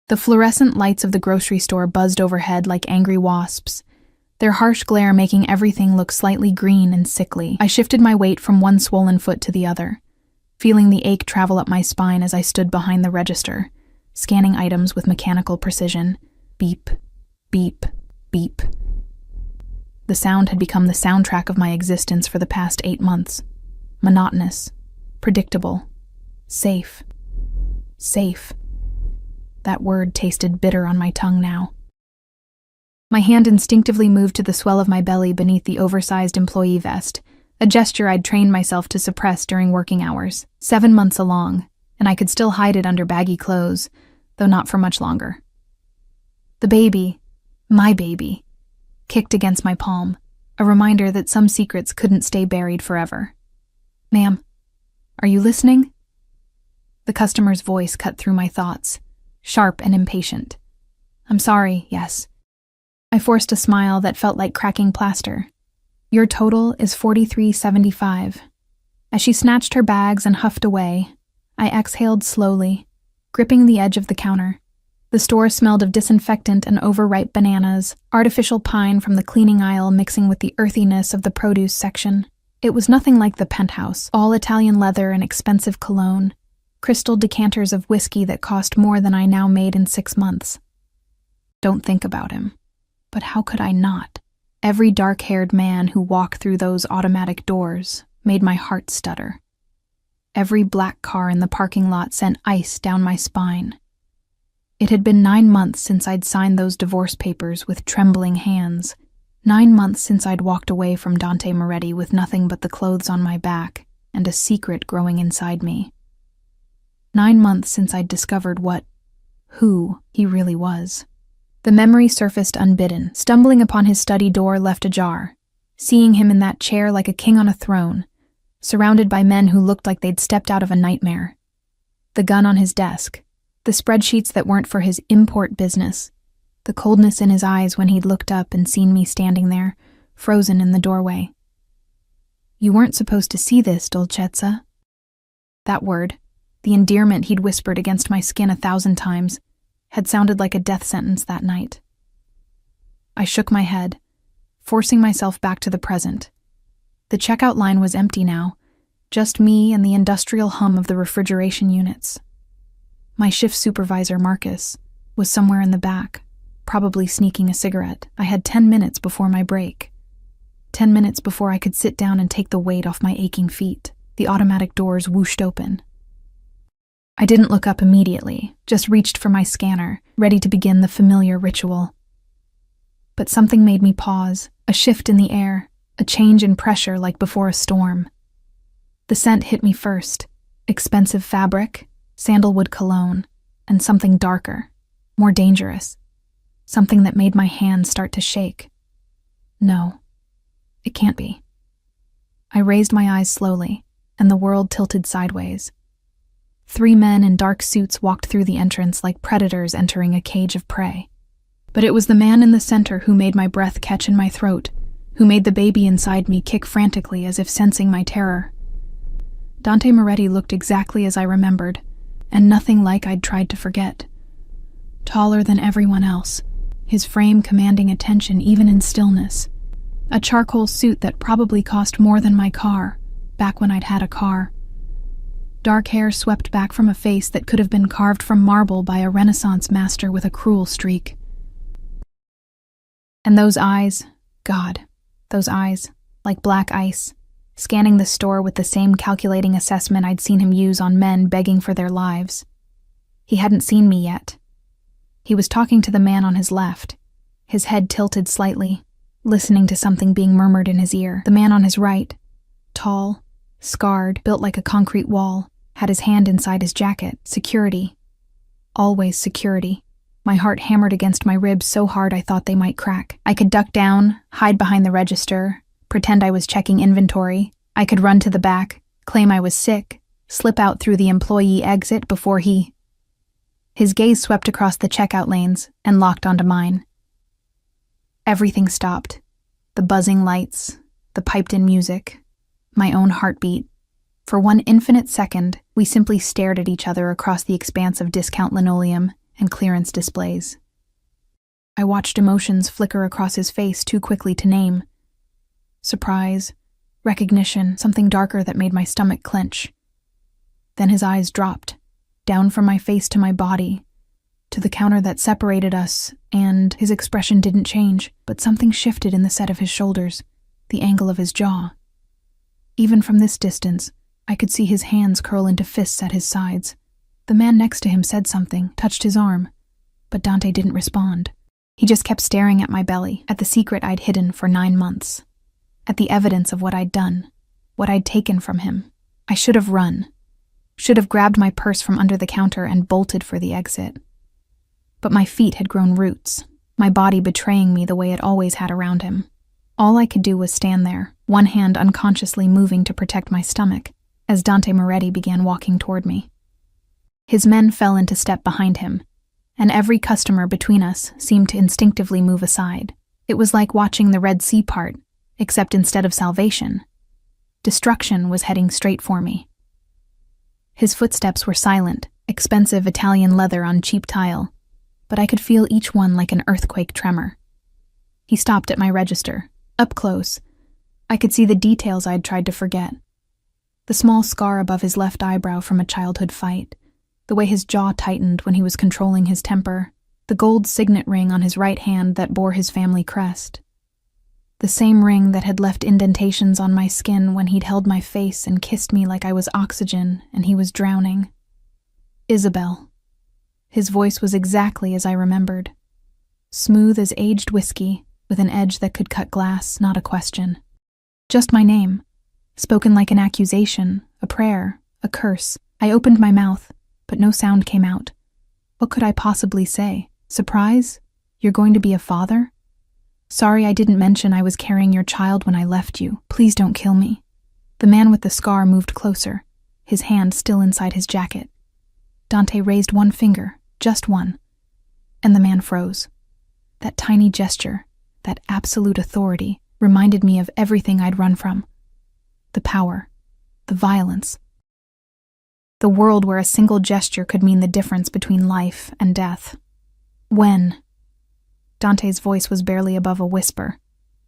The fluorescent lights of the grocery store buzzed overhead like angry wasps, their harsh glare making everything look slightly green and sickly. I shifted my weight from one swollen foot to the other, feeling the ache travel up my spine as I stood behind the register, scanning items with mechanical precision. Beep, beep, beep. The sound had become the soundtrack of my existence for the past 8 months. Monotonous, predictable, safe. Safe. That word tasted bitter on my tongue now. My hand instinctively moved to the swell of my belly beneath the oversized employee vest, a gesture I'd trained myself to suppress during working hours. 7 months along, and I could still hide it under baggy clothes, though not for much longer. The baby, my baby, kicked against my palm, a reminder that some secrets couldn't stay buried forever. "Ma'am, are you listening?" The customer's voice cut through my thoughts, sharp and impatient. "I'm sorry, yes." I forced a smile that felt like cracking plaster. "Your total is $43.75. As she snatched her bags and huffed away, I exhaled slowly, gripping the edge of the counter. The store smelled of disinfectant and overripe bananas, artificial pine from the cleaning aisle mixing with the earthiness of the produce section. It was nothing like the penthouse, all Italian leather and expensive cologne, crystal decanters of whiskey that cost more than I now made in 6 months. Don't think about him. But how could I not? Every dark-haired man who walked through those automatic doors made my heart stutter. Every black car in the parking lot sent ice down my spine. It had been 9 months since I'd signed those divorce papers with trembling hands. 9 months since I'd walked away from Dante Moretti with nothing but the clothes on my back and a secret growing inside me. 9 months since I'd discovered who he really was. The memory surfaced unbidden. Stumbling upon his study door left ajar, seeing him in that chair like a king on a throne, surrounded by men who looked like they'd stepped out of a nightmare. The gun on his desk, the spreadsheets that weren't for his import business, the coldness in his eyes when he'd looked up and seen me standing there, frozen in the doorway. "You weren't supposed to see this, Dolcezza." That word, the endearment he'd whispered against my skin 1,000 times, had sounded like a death sentence that night. I shook my head, forcing myself back to the present. The checkout line was empty now, just me and the industrial hum of the refrigeration units. My shift supervisor, Marcus, was somewhere in the back, probably sneaking a cigarette. I had 10 minutes before my break. 10 minutes before I could sit down and take the weight off my aching feet. The automatic doors whooshed open. I didn't look up immediately, just reached for my scanner, ready to begin the familiar ritual. But something made me pause, a shift in the air, a change in pressure like before a storm. The scent hit me first, expensive fabric, sandalwood cologne, and something darker, more dangerous, something that made my hands start to shake. No, it can't be. I raised my eyes slowly, and the world tilted sideways. 3 men in dark suits walked through the entrance like predators entering a cage of prey. But it was the man in the center who made my breath catch in my throat, who made the baby inside me kick frantically as if sensing my terror. Dante Moretti looked exactly as I remembered, and nothing like I'd tried to forget. Taller than everyone else, his frame commanding attention even in stillness. A charcoal suit that probably cost more than my car, back when I'd had a car. Dark hair swept back from a face that could have been carved from marble by a Renaissance master with a cruel streak. And those eyes, God, those eyes, like black ice, scanning the store with the same calculating assessment I'd seen him use on men begging for their lives. He hadn't seen me yet. He was talking to the man on his left, his head tilted slightly, listening to something being murmured in his ear. The man on his right, tall, scarred, built like a concrete wall, had his hand inside his jacket. Security. Always security. My heart hammered against my ribs so hard I thought they might crack. I could duck down, hide behind the register, pretend I was checking inventory. I could run to the back, claim I was sick, slip out through the employee exit before he... His gaze swept across the checkout lanes and locked onto mine. Everything stopped. The buzzing lights, the piped-in music, my own heartbeat. For one infinite second, we simply stared at each other across the expanse of discount linoleum, and clearance displays. I watched emotions flicker across his face too quickly to name. Surprise, recognition, something darker that made my stomach clench. Then his eyes dropped, down from my face to my body, to the counter that separated us, and his expression didn't change, but something shifted in the set of his shoulders, the angle of his jaw. Even from this distance, I could see his hands curl into fists at his sides. The man next to him said something, touched his arm, but Dante didn't respond. He just kept staring at my belly, at the secret I'd hidden for 9 months, at the evidence of what I'd done, what I'd taken from him. I should have run, should have grabbed my purse from under the counter and bolted for the exit. But my feet had grown roots, my body betraying me the way it always had around him. All I could do was stand there, one hand unconsciously moving to protect my stomach, as Dante Moretti began walking toward me. His men fell into step behind him, and every customer between us seemed to instinctively move aside. It was like watching the Red Sea part, except instead of salvation, destruction was heading straight for me. His footsteps were silent, expensive Italian leather on cheap tile, but I could feel each one like an earthquake tremor. He stopped at my register. Up close, I could see the details I'd tried to forget. The small scar above his left eyebrow from a childhood fight, the way his jaw tightened when he was controlling his temper, the gold signet ring on his right hand that bore his family crest. The same ring that had left indentations on my skin when he'd held my face and kissed me like I was oxygen and he was drowning. Isabel. His voice was exactly as I remembered. Smooth as aged whiskey, with an edge that could cut glass, not a question. Just my name, spoken like an accusation, a prayer, a curse. I opened my mouth, but no sound came out. What could I possibly say? Surprise? You're going to be a father? Sorry I didn't mention I was carrying your child when I left you. Please don't kill me. The man with the scar moved closer, his hand still inside his jacket. Dante raised one finger, just one, and the man froze. That tiny gesture, that absolute authority, reminded me of everything I'd run from. The power, the violence. The world where a single gesture could mean the difference between life and death. When? Dante's voice was barely above a whisper,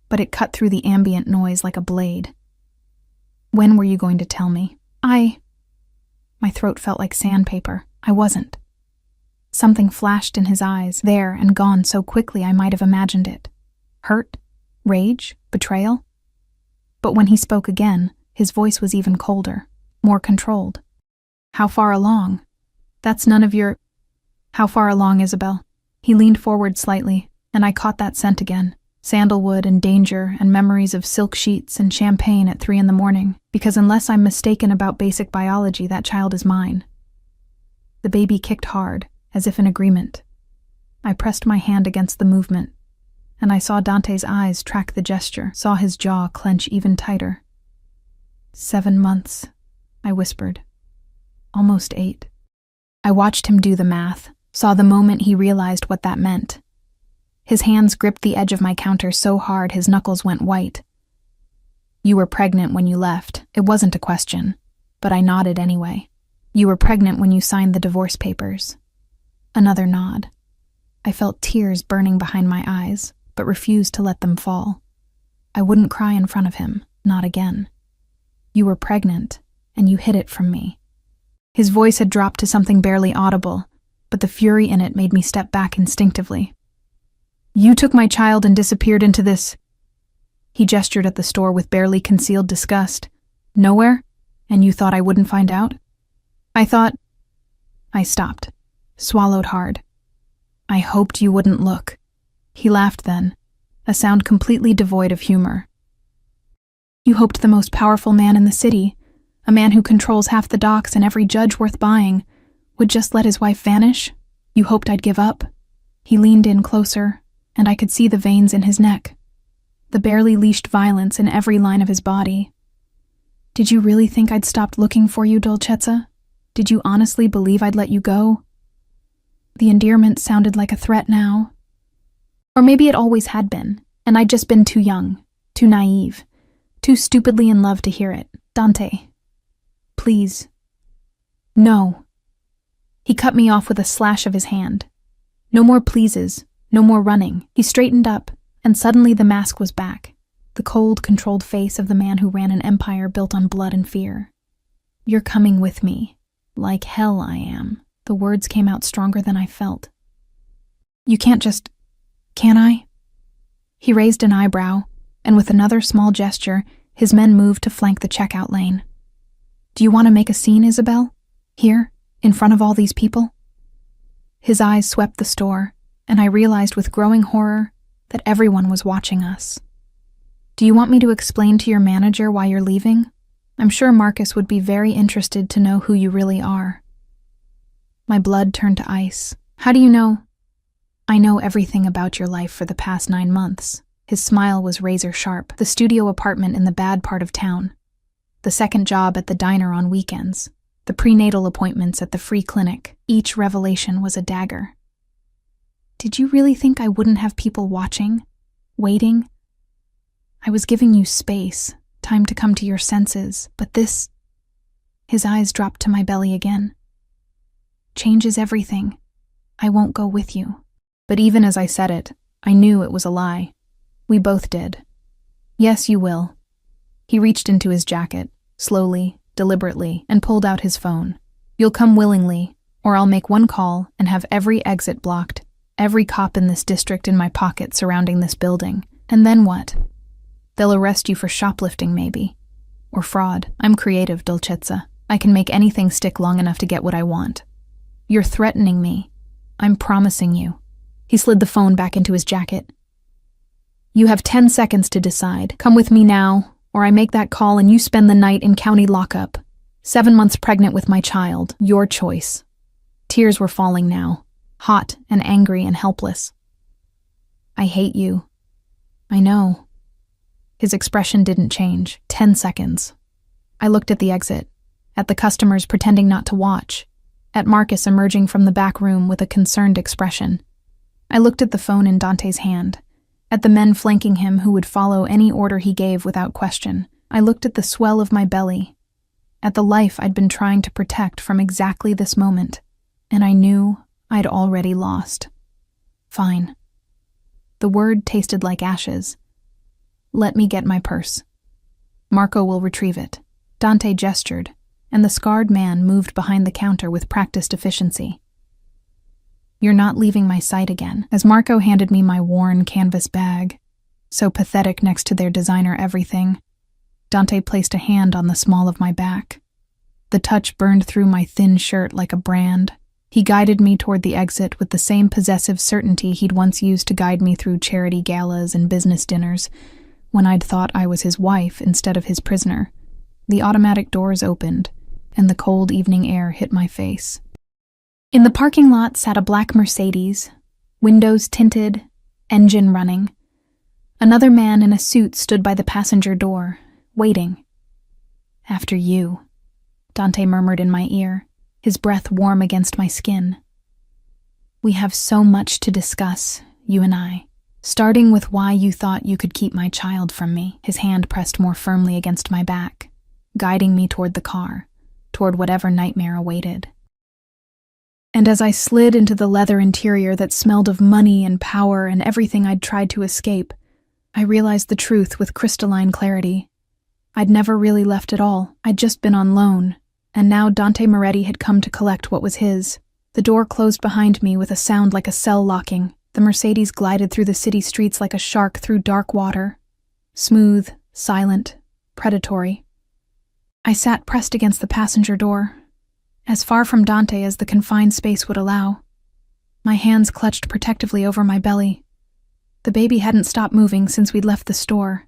but it cut through the ambient noise like a blade. When were you going to tell me? My throat felt like sandpaper. I wasn't. Something flashed in his eyes, there and gone so quickly I might have imagined it. Hurt? Rage? Betrayal? But when he spoke again, his voice was even colder, more controlled. How far along? That's none of your... How far along, Isabel? He leaned forward slightly, and I caught that scent again. Sandalwood and danger and memories of silk sheets and champagne at 3 a.m, because unless I'm mistaken about basic biology, that child is mine. The baby kicked hard, as if in agreement. I pressed my hand against the movement, and I saw Dante's eyes track the gesture, saw his jaw clench even tighter. 7 months, I whispered. Almost 8. I watched him do the math, saw the moment he realized what that meant. His hands gripped the edge of my counter so hard his knuckles went white. You were pregnant when you left. It wasn't a question, but I nodded anyway. You were pregnant when you signed the divorce papers. Another nod. I felt tears burning behind my eyes, but refused to let them fall. I wouldn't cry in front of him, not again. You were pregnant, and you hid it from me. His voice had dropped to something barely audible, but the fury in it made me step back instinctively. You took my child and disappeared into this... He gestured at the store with barely concealed disgust. Nowhere? And you thought I wouldn't find out? I stopped, swallowed hard. I hoped you wouldn't look. He laughed then, a sound completely devoid of humor. You hoped the most powerful man in the city, a man who controls half the docks and every judge worth buying, would just let his wife vanish? You hoped I'd give up? He leaned in closer, and I could see the veins in his neck, the barely leashed violence in every line of his body. Did you really think I'd stopped looking for you, Dolcezza? Did you honestly believe I'd let you go? The endearment sounded like a threat now. Or maybe it always had been, and I'd just been too young, too naive, too stupidly in love to hear it. Dante, please. No. He cut me off with a slash of his hand, No more pleases, no more running. He straightened up, and suddenly the mask was back. The cold, controlled face of the man who ran an empire built on blood and fear. "You're coming with me. Like hell I am." The words came out stronger than I felt. "You can't just... can I?" He raised an eyebrow, and with another small gesture, his men moved to flank the checkout lane. "Do you want to make a scene, Isabel? Here, in front of all these people?" His eyes swept the store, and I realized with growing horror that everyone was watching us. "Do you want me to explain to your manager why you're leaving? I'm sure Marcus would be very interested to know who you really are." My blood turned to ice. "How do you know?" "I know everything about your life for the past 9 months. His smile was razor sharp. The studio apartment in the bad part of town. The second job at the diner on weekends. The prenatal appointments at the free clinic. Each revelation was a dagger." "Did you really think I wouldn't have people watching? Waiting? I was giving you space, time to come to your senses, but this..." His eyes dropped to my belly again. "Changes everything. I won't go with you." But even as I said it, I knew it was a lie. We both did. "Yes, you will." He reached into his jacket, slowly, deliberately, and pulled out his phone. "You'll come willingly, or I'll make one call and have every exit blocked, every cop in this district in my pocket surrounding this building. And then what? They'll arrest you for shoplifting, maybe. Or fraud. I'm creative, Dolcezza. I can make anything stick long enough to get what I want. You're threatening me. I'm promising you." He slid the phone back into his jacket. "You have 10 seconds to decide. Come with me now, or I make that call and you spend the night in county lockup. 7 months pregnant with my child. Your choice." Tears were falling now, hot and angry and helpless. "I hate you." "I know." His expression didn't change. 10 seconds. I looked at the exit, at the customers pretending not to watch, at Marcus emerging from the back room with a concerned expression. I looked at the phone in Dante's hand, at the men flanking him who would follow any order he gave without question. I looked at the swell of my belly, at the life I'd been trying to protect from exactly this moment, and I knew I'd already lost. Fine. The word tasted like ashes. "Let me get my purse. Marco will retrieve it." Dante gestured, and the scarred man moved behind the counter with practiced efficiency. "You're not leaving my sight again." As Marco handed me my worn canvas bag, so pathetic next to their designer everything, Dante placed a hand on the small of my back. The touch burned through my thin shirt like a brand. He guided me toward the exit with the same possessive certainty he'd once used to guide me through charity galas and business dinners, when I'd thought I was his wife instead of his prisoner. The automatic doors opened, and the cold evening air hit my face. In the parking lot sat a black Mercedes, windows tinted, engine running. Another man in a suit stood by the passenger door, waiting. "After you," Dante murmured in my ear, his breath warm against my skin. "We have so much to discuss, you and I, starting with why you thought you could keep my child from me." His hand pressed more firmly against my back, guiding me toward the car, toward whatever nightmare awaited. And as I slid into the leather interior that smelled of money and power and everything I'd tried to escape, I realized the truth with crystalline clarity. I'd never really left at all. I'd just been on loan, and now Dante Moretti had come to collect what was his. The door closed behind me with a sound like a cell locking. The Mercedes glided through the city streets like a shark through dark water. Smooth, silent, predatory. I sat pressed against the passenger door, as far from Dante as the confined space would allow. My hands clutched protectively over my belly. The baby hadn't stopped moving since we'd left the store,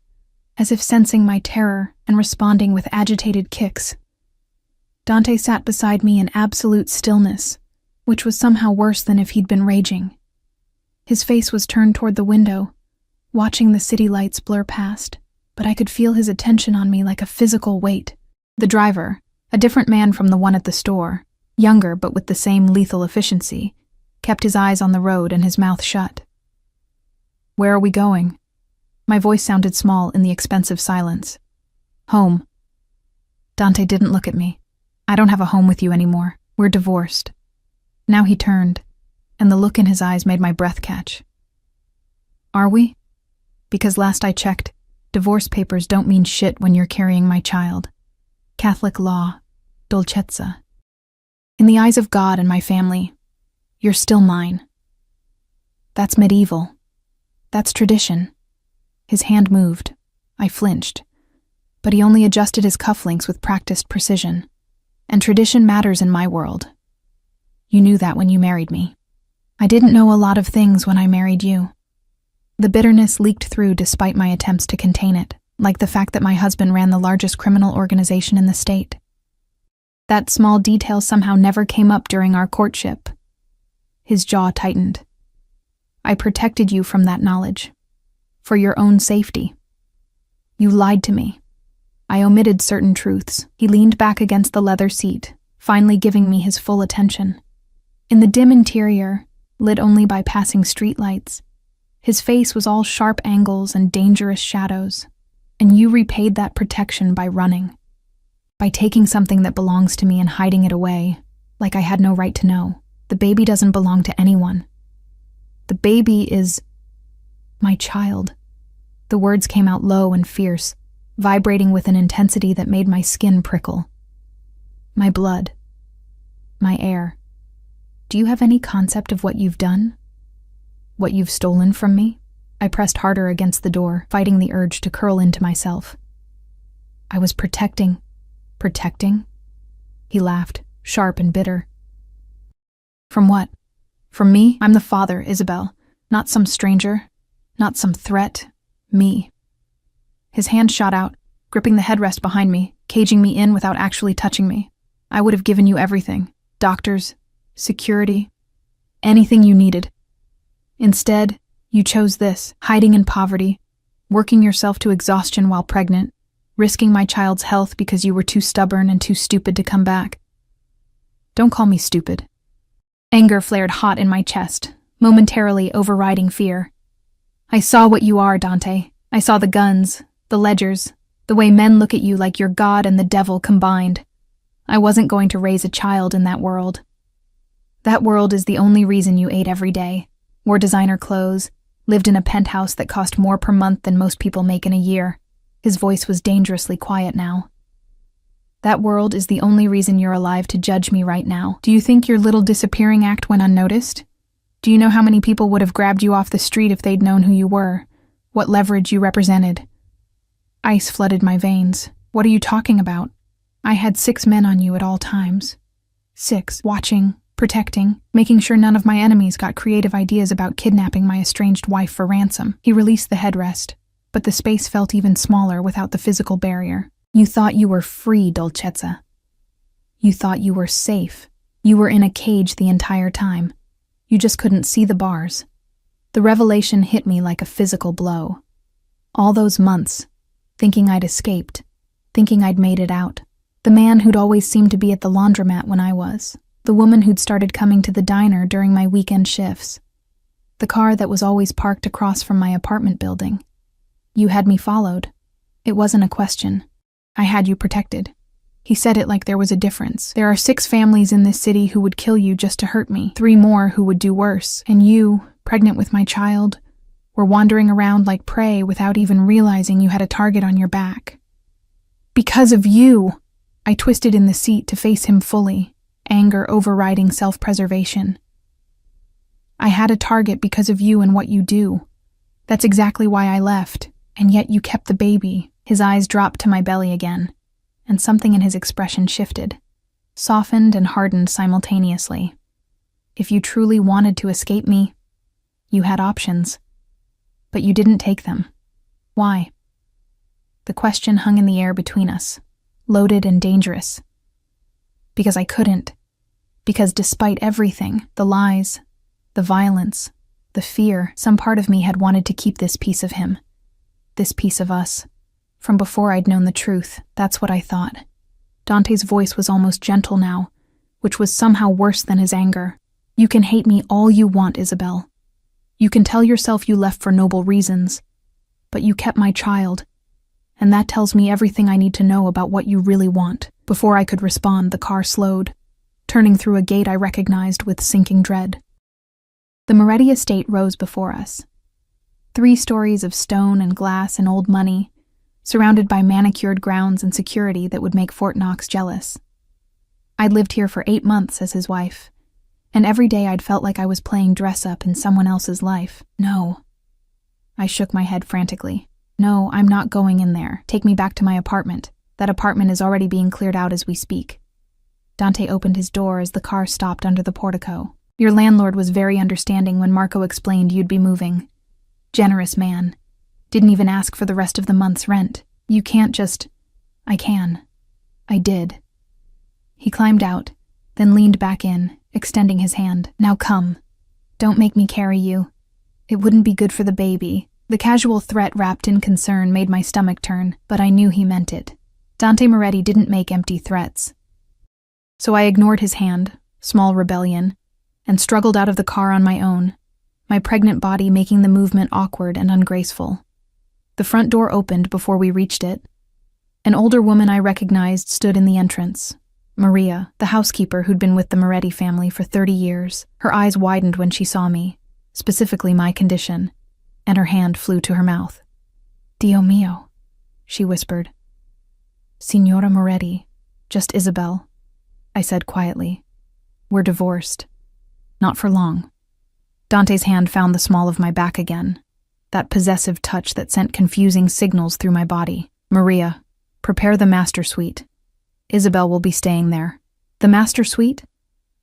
as if sensing my terror and responding with agitated kicks. Dante sat beside me in absolute stillness, which was somehow worse than if he'd been raging. His face was turned toward the window, watching the city lights blur past, but I could feel his attention on me like a physical weight. The driver, a different man from the one at the store, younger but with the same lethal efficiency, kept his eyes on the road and his mouth shut. "Where are we going?" My voice sounded small in the expensive silence. "Home." Dante didn't look at me. "I don't have a home with you anymore. We're divorced." Now he turned, and the look in his eyes made my breath catch. Are we? Because last I checked, divorce papers don't mean shit when you're carrying my child. Catholic law, dolcezza. In the eyes of God and my family, you're still mine. That's medieval. That's tradition. His hand moved. I flinched. But he only adjusted his cufflinks with practiced precision. And tradition matters in my world. You knew that when you married me. I didn't know a lot of things when I married you. The bitterness leaked through despite my attempts to contain it, like the fact that my husband ran the largest criminal organization in the state. That small detail somehow never came up during our courtship. His jaw tightened. I protected you from that knowledge. For your own safety. You lied to me. I omitted certain truths. He leaned back against the leather seat, finally giving me his full attention. In the dim interior, lit only by passing streetlights, his face was all sharp angles and dangerous shadows, and you repaid that protection by running. By taking something that belongs to me and hiding it away, like I had no right to know. The baby doesn't belong to anyone. The baby is my child. The words came out low and fierce, vibrating with an intensity that made my skin prickle. My blood. My air. Do you have any concept of what you've done? What you've stolen from me? I pressed harder against the door, fighting the urge to curl into myself. I was protecting. Protecting? He laughed, sharp and bitter. From what? From me? I'm the father, Isabel. Not some stranger. Not some threat. Me. His hand shot out, gripping the headrest behind me, caging me in without actually touching me. I would have given you everything. Doctors, security, anything you needed. Instead, you chose this, hiding in poverty, working yourself to exhaustion while pregnant, risking my child's health because you were too stubborn and too stupid to come back. Don't call me stupid. Anger flared hot in my chest, momentarily overriding fear. I saw what you are, Dante. I saw the guns, the ledgers, the way men look at you like you're God and the devil combined. I wasn't going to raise a child in that world. That world is the only reason you ate every day, wore designer clothes, lived in a penthouse that cost more per month than most people make in a year. His voice was dangerously quiet now. That world is the only reason you're alive to judge me right now. Do you think your little disappearing act went unnoticed? Do you know how many people would have grabbed you off the street if they'd known who you were? What leverage you represented? Ice flooded my veins. What are you talking about? I had 6 men on you at all times. 6, watching, protecting, making sure none of my enemies got creative ideas about kidnapping my estranged wife for ransom. He released the headrest, but the space felt even smaller without the physical barrier. You thought you were free, Dolcezza. You thought you were safe. You were in a cage the entire time. You just couldn't see the bars. The revelation hit me like a physical blow. All those months, thinking I'd escaped, thinking I'd made it out. The man who'd always seemed to be at the laundromat when I was. The woman who'd started coming to the diner during my weekend shifts. The car that was always parked across from my apartment building. You had me followed. It wasn't a question. I had you protected. He said it like there was a difference. There are 6 families in this city who would kill you just to hurt me, 3 more who would do worse, and you, pregnant with my child, were wandering around like prey without even realizing you had a target on your back. Because of you! I twisted in the seat to face him fully, anger overriding self-preservation. I had a target because of you and what you do. That's exactly why I left, and yet you kept the baby. His eyes dropped to my belly again, and something in his expression shifted, softened and hardened simultaneously. If you truly wanted to escape me, you had options, but you didn't take them. Why? The question hung in the air between us, loaded and dangerous. Because I couldn't. Because despite everything, the lies, the violence, the fear, some part of me had wanted to keep this piece of him, this piece of us. From before I'd known the truth, that's what I thought. Dante's voice was almost gentle now, which was somehow worse than his anger. You can hate me all you want, Isabel. You can tell yourself you left for noble reasons, but you kept my child, and that tells me everything I need to know about what you really want. Before I could respond, the car slowed, turning through a gate I recognized with sinking dread. The Moretti estate rose before us. 3 stories of stone and glass and old money, surrounded by manicured grounds and security that would make Fort Knox jealous. I'd lived here for 8 months as his wife, and every day I'd felt like I was playing dress-up in someone else's life. No. I shook my head frantically. No, I'm not going in there. Take me back to my apartment. That apartment is already being cleared out as we speak. Dante opened his door as the car stopped under the portico. Your landlord was very understanding when Marco explained you'd be moving. Generous man. Didn't even ask for the rest of the month's rent. You can't just... I can. I did. He climbed out, then leaned back in, extending his hand. Now come. Don't make me carry you. It wouldn't be good for the baby. The casual threat wrapped in concern made my stomach turn, but I knew he meant it. Dante Moretti didn't make empty threats. So I ignored his hand, small rebellion, and struggled out of the car on my own, my pregnant body making the movement awkward and ungraceful. The front door opened before we reached it. An older woman I recognized stood in the entrance. Maria, the housekeeper who'd been with the Moretti family for 30 years. Her eyes widened when she saw me, specifically my condition, and her hand flew to her mouth. Dio mio, she whispered. Signora Moretti, just Isabel, I said quietly. We're divorced. Not for long. Dante's hand found the small of my back again, that possessive touch that sent confusing signals through my body. Maria, prepare the master suite. Isabel will be staying there. The master suite?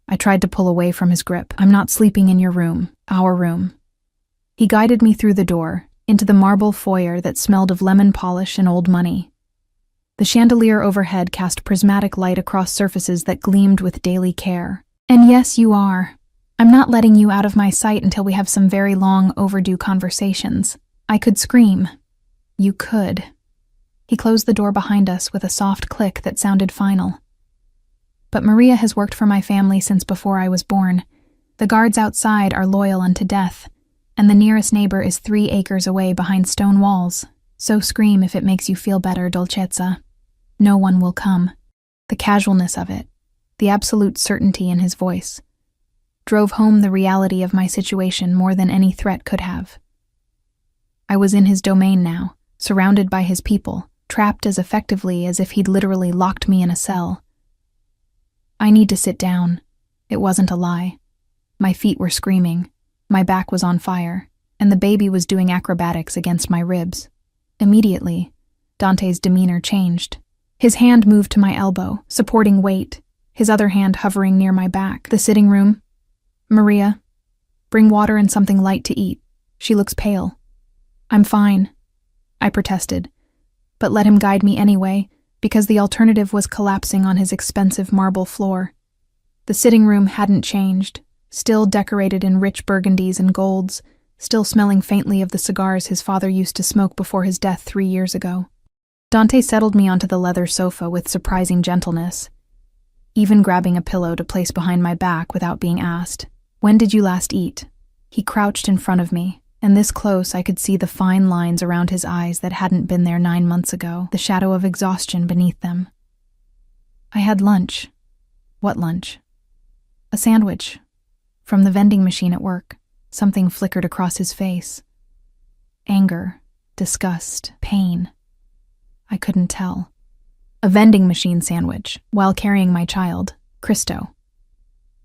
I tried to pull away from his grip. I'm not sleeping in your room, our room. He guided me through the door, into the marble foyer that smelled of lemon polish and old money. The chandelier overhead cast prismatic light across surfaces that gleamed with daily care. And yes, you are. I'm not letting you out of my sight until we have some very long, overdue conversations. I could scream. You could. He closed the door behind us with a soft click that sounded final. But Maria has worked for my family since before I was born. The guards outside are loyal unto death, and the nearest neighbor is 3 acres away behind stone walls. So scream if it makes you feel better, Dolcezza. No one will come. The casualness of it, the absolute certainty in his voice, drove home the reality of my situation more than any threat could have. I was in his domain now, surrounded by his people, trapped as effectively as if he'd literally locked me in a cell. I need to sit down. It wasn't a lie. My feet were screaming, my back was on fire, and the baby was doing acrobatics against my ribs. Immediately, Dante's demeanor changed. His hand moved to my elbow, supporting weight, his other hand hovering near my back. The sitting room. Maria, bring water and something light to eat. She looks pale. I'm fine, I protested, but let him guide me anyway, because the alternative was collapsing on his expensive marble floor. The sitting room hadn't changed, still decorated in rich burgundies and golds, still smelling faintly of the cigars his father used to smoke before his death 3 years ago. Dante settled me onto the leather sofa with surprising gentleness, even grabbing a pillow to place behind my back without being asked. When did you last eat? He crouched in front of me, and this close I could see the fine lines around his eyes that hadn't been there 9 months ago, the shadow of exhaustion beneath them. I had lunch. What lunch? A sandwich. From the vending machine at work. Something flickered across his face. Anger, disgust, pain. I couldn't tell. A vending machine sandwich, while carrying my child, Cristo.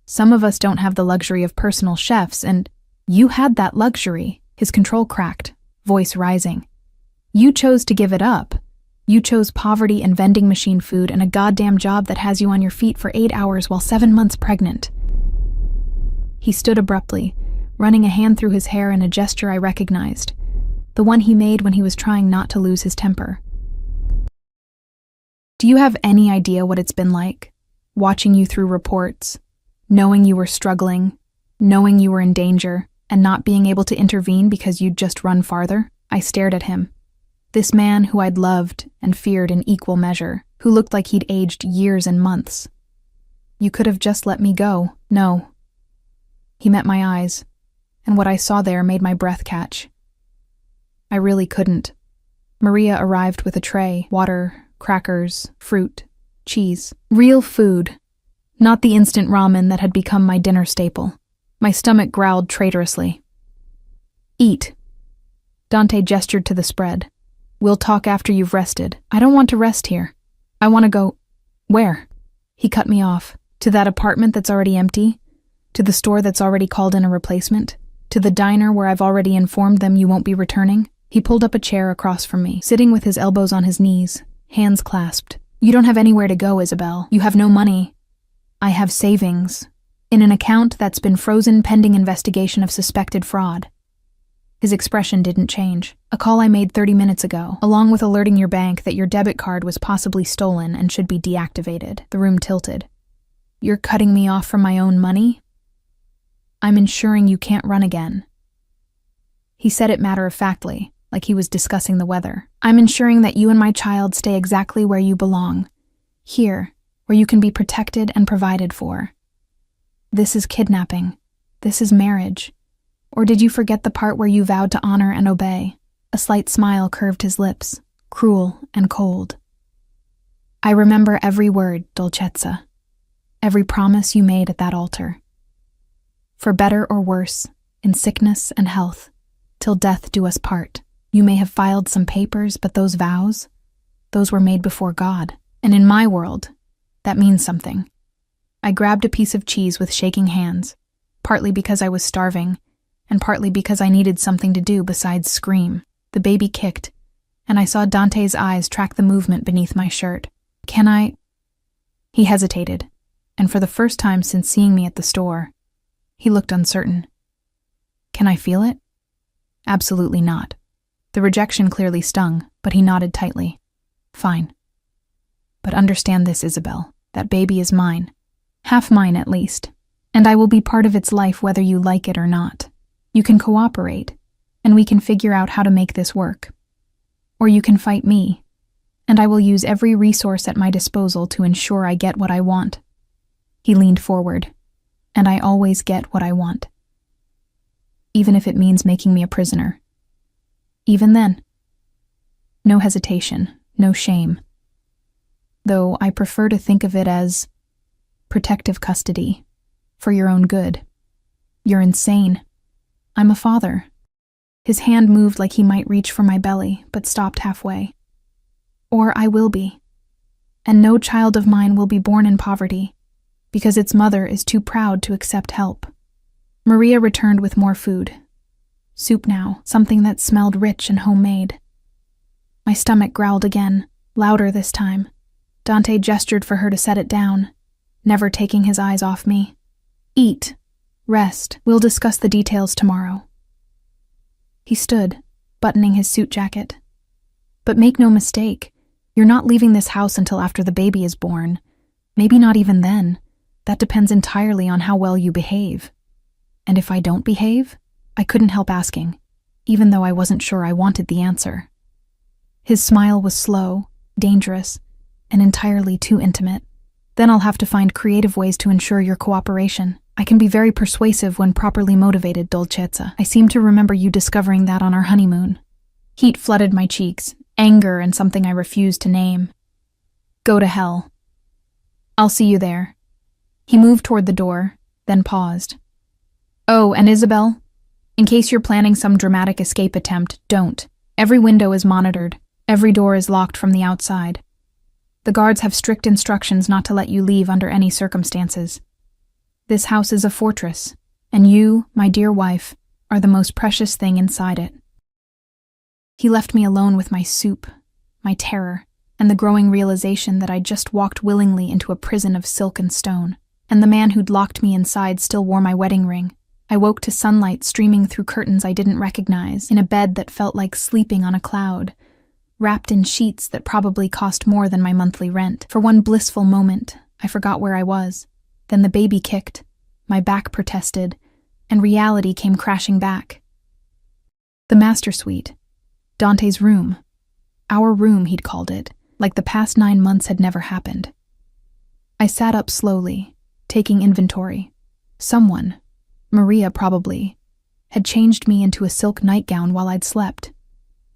Some of us don't have the luxury of personal chefs, and you had that luxury. His control cracked, voice rising. You chose to give it up. You chose poverty and vending machine food and a goddamn job that has you on your feet for 8 hours while 7 months pregnant. He stood abruptly, running a hand through his hair in a gesture I recognized, the one he made when he was trying not to lose his temper. Do you have any idea what it's been like, watching you through reports, knowing you were struggling, knowing you were in danger, and not being able to intervene because you'd just run farther? I stared at him. This man who I'd loved and feared in equal measure, who looked like he'd aged years and months. You could have just let me go. No. He met my eyes, and what I saw there made my breath catch. I really couldn't. Maria arrived with a tray, water, crackers, fruit, cheese. Real food, not the instant ramen that had become my dinner staple. My stomach growled traitorously. Eat. Dante gestured to the spread. We'll talk after you've rested. I don't want to rest here. I want to go… Where? He cut me off. To that apartment that's already empty? To the store that's already called in a replacement? To the diner where I've already informed them you won't be returning? He pulled up a chair across from me, sitting with his elbows on his knees, hands clasped. You don't have anywhere to go, Isabel. You have no money. I have savings. In an account that's been frozen pending investigation of suspected fraud. His expression didn't change. A call I made 30 minutes ago, along with alerting your bank that your debit card was possibly stolen and should be deactivated. The room tilted. You're cutting me off from my own money? I'm ensuring you can't run again. He said it matter-of-factly, like he was discussing the weather. I'm ensuring that you and my child stay exactly where you belong. Here, where you can be protected and provided for. This is kidnapping. This is marriage. Or did you forget the part where you vowed to honor and obey? A slight smile curved his lips, cruel and cold. I remember every word, Dolcezza. Every promise you made at that altar. For better or worse, in sickness and health, till death do us part. You may have filed some papers, but those vows, those were made before God. And in my world, that means something. I grabbed a piece of cheese with shaking hands, partly because I was starving, and partly because I needed something to do besides scream. The baby kicked, and I saw Dante's eyes track the movement beneath my shirt. Can I… He hesitated, and for the first time since seeing me at the store, he looked uncertain. Can I feel it? Absolutely not. The rejection clearly stung, but he nodded tightly. Fine. But understand this, Isabel. That baby is mine. Half mine, at least. And I will be part of its life whether you like it or not. You can cooperate, and we can figure out how to make this work. Or you can fight me, and I will use every resource at my disposal to ensure I get what I want. He leaned forward, and I always get what I want. Even if it means making me a prisoner. Even then. No hesitation, no shame. Though I prefer to think of it as protective custody, for your own good. You're insane. I'm a father. His hand moved like he might reach for my belly, but stopped halfway. Or I will be. And no child of mine will be born in poverty, because its mother is too proud to accept help. Maria returned with more food. Soup now, something that smelled rich and homemade. My stomach growled again, louder this time. Dante gestured for her to set it down, never taking his eyes off me. Eat. Rest. We'll discuss the details tomorrow. He stood, buttoning his suit jacket. But make no mistake, you're not leaving this house until after the baby is born. Maybe not even then. That depends entirely on how well you behave. And if I don't behave, I couldn't help asking, even though I wasn't sure I wanted the answer. His smile was slow, dangerous, and entirely too intimate. Then I'll have to find creative ways to ensure your cooperation. I can be very persuasive when properly motivated, Dolcezza. I seem to remember you discovering that on our honeymoon. Heat flooded my cheeks, anger and something I refused to name. Go to hell. I'll see you there. He moved toward the door, then paused. Oh, and Isabel, in case you're planning some dramatic escape attempt, don't. Every window is monitored. Every door is locked from the outside. The guards have strict instructions not to let you leave under any circumstances. This house is a fortress, and you, my dear wife, are the most precious thing inside it. He left me alone with my soup, my terror, and the growing realization that I'd just walked willingly into a prison of silk and stone, and the man who'd locked me inside still wore my wedding ring. I woke to sunlight streaming through curtains I didn't recognize, in a bed that felt like sleeping on a cloud, wrapped in sheets that probably cost more than my monthly rent. For one blissful moment, I forgot where I was. Then the baby kicked, my back protested, and reality came crashing back. The master suite. Dante's room. Our room, he'd called it, like the past 9 months had never happened. I sat up slowly, taking inventory. Someone, Maria probably, had changed me into a silk nightgown while I'd slept.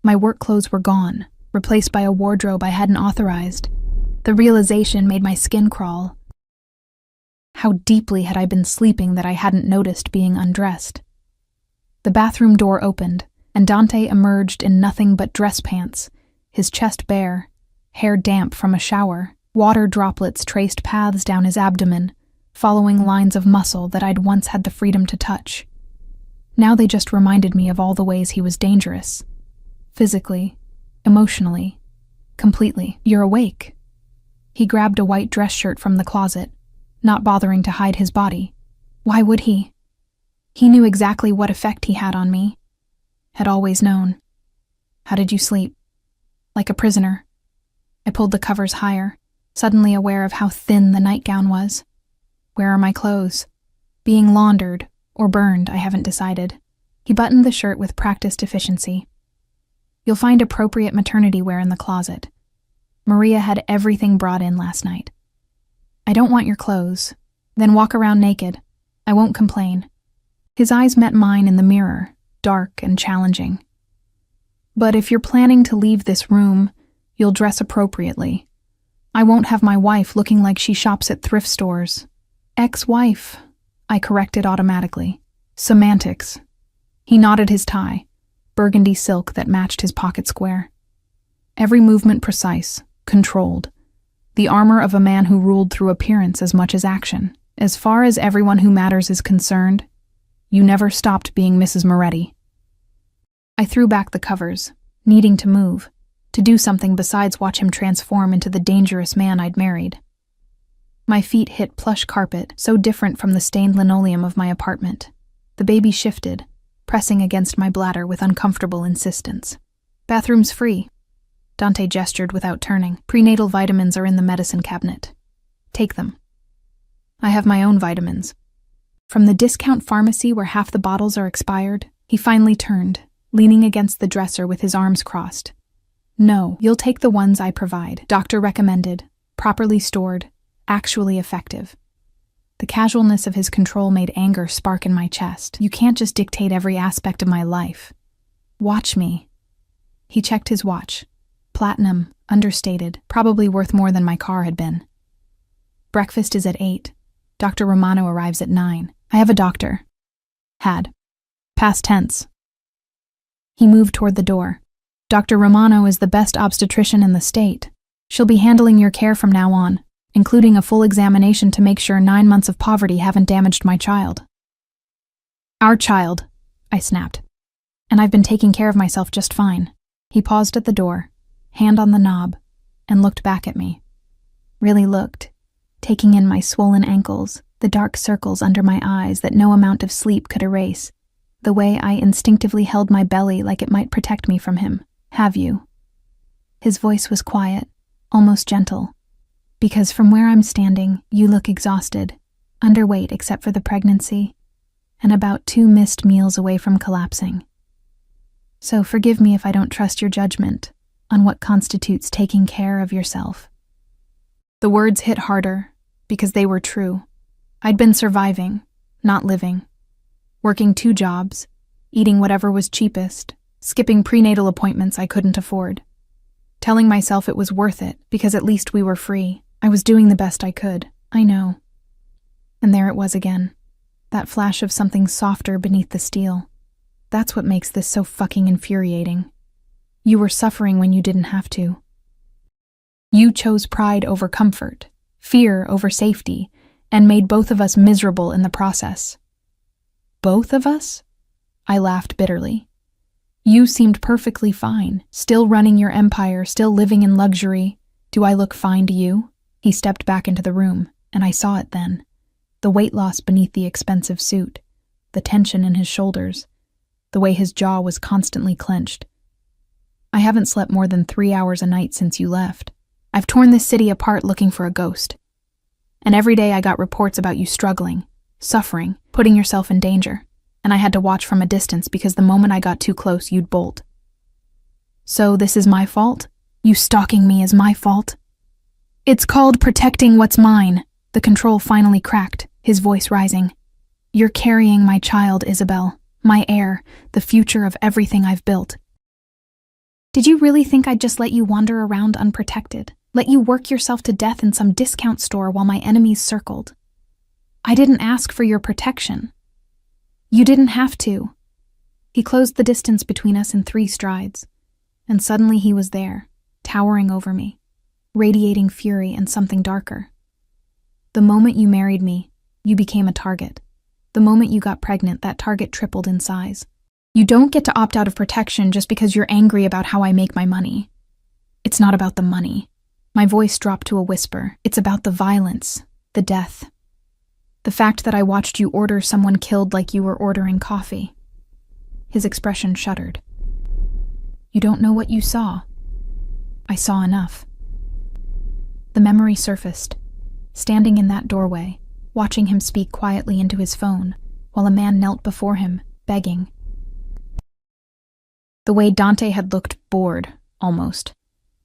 My work clothes were gone, replaced by a wardrobe I hadn't authorized. The realization made my skin crawl. How deeply had I been sleeping that I hadn't noticed being undressed? The bathroom door opened, and Dante emerged in nothing but dress pants, his chest bare, hair damp from a shower. Water droplets traced paths down his abdomen, following lines of muscle that I'd once had the freedom to touch. Now they just reminded me of all the ways he was dangerous. Physically, emotionally, completely. "You're awake." He grabbed a white dress shirt from the closet, not bothering to hide his body. Why would he? He knew exactly what effect he had on me. Had always known. "How did you sleep?" "Like a prisoner." I pulled the covers higher, suddenly aware of how thin the nightgown was. "Where are my clothes?" "Being laundered, or burned, I haven't decided." He buttoned the shirt with practiced efficiency. "You'll find appropriate maternity wear in the closet. Maria had everything brought in last night." "I don't want your clothes. Then walk around naked. I won't complain." His eyes met mine in the mirror, dark and challenging. "But if you're planning to leave this room, you'll dress appropriately. I won't have my wife looking like she shops at thrift stores." "Ex-wife," I corrected automatically. "Semantics." He knotted his tie, burgundy silk that matched his pocket square. Every movement precise, controlled. The armor of a man who ruled through appearance as much as action. "As far as everyone who matters is concerned, you never stopped being Mrs. Moretti." I threw back the covers, needing to move, to do something besides watch him transform into the dangerous man I'd married. My feet hit plush carpet, so different from the stained linoleum of my apartment. The baby shifted, pressing against my bladder with uncomfortable insistence. "Bathroom's free." Dante gestured without turning. "Prenatal vitamins are in the medicine cabinet. Take them." "I have my own vitamins." "From the discount pharmacy where half the bottles are expired?" He finally turned, leaning against the dresser with his arms crossed. "No, you'll take the ones I provide. Doctor recommended, properly stored, actually effective." The casualness of his control made anger spark in my chest. "You can't just dictate every aspect of my life. Watch me." He checked his watch. Platinum, understated, probably worth more than my car had been. "Breakfast is at 8. Dr. Romano arrives at 9. I have a doctor." "Had." Past tense. He moved toward the door. "Dr. Romano is the best obstetrician in the state. She'll be handling your care from now on, including a full examination to make sure 9 months of poverty haven't damaged my child." "Our child," I snapped. "And I've been taking care of myself just fine." He paused at the door, hand on the knob, and looked back at me. Really looked, taking in my swollen ankles, the dark circles under my eyes that no amount of sleep could erase, the way I instinctively held my belly like it might protect me from him. "Have you?" His voice was quiet, almost gentle. "Because from where I'm standing, you look exhausted, underweight except for the pregnancy, and about 2 missed meals away from collapsing. So forgive me if I don't trust your judgment on what constitutes taking care of yourself." The words hit harder, because they were true. I'd been surviving, not living. Working 2 jobs, eating whatever was cheapest, skipping prenatal appointments I couldn't afford. Telling myself it was worth it, because at least we were free. I was doing the best I could, I know. And there it was again. That flash of something softer beneath the steel. That's what makes this so fucking infuriating. You were suffering when you didn't have to. You chose pride over comfort, fear over safety, and made both of us miserable in the process. Both of us? I laughed bitterly. You seemed perfectly fine, still running your empire, still living in luxury. Do I look fine to you? He stepped back into the room, and I saw it then. The weight loss beneath the expensive suit, the tension in his shoulders, the way his jaw was constantly clenched. I haven't slept more than 3 hours a night since you left. I've torn this city apart looking for a ghost. And every day I got reports about you struggling, suffering, putting yourself in danger, and I had to watch from a distance because the moment I got too close, you'd bolt. So this is my fault? You stalking me is my fault? It's called protecting what's mine. The control finally cracked, his voice rising. You're carrying my child, Isabel, my heir, the future of everything I've built. Did you really think I'd just let you wander around unprotected? Let you work yourself to death in some discount store while my enemies circled? I didn't ask for your protection. You didn't have to. He closed the distance between us in 3 strides, and suddenly he was there, towering over me, radiating fury and something darker. The moment you married me, you became a target. The moment you got pregnant, that target tripled in size. You don't get to opt out of protection just because you're angry about how I make my money. It's not about the money. My voice dropped to a whisper. It's about the violence, the death. The fact that I watched you order someone killed like you were ordering coffee. His expression shuddered. You don't know what you saw. I saw enough. The memory surfaced, standing in that doorway, watching him speak quietly into his phone, while a man knelt before him, begging. The way Dante had looked bored, almost.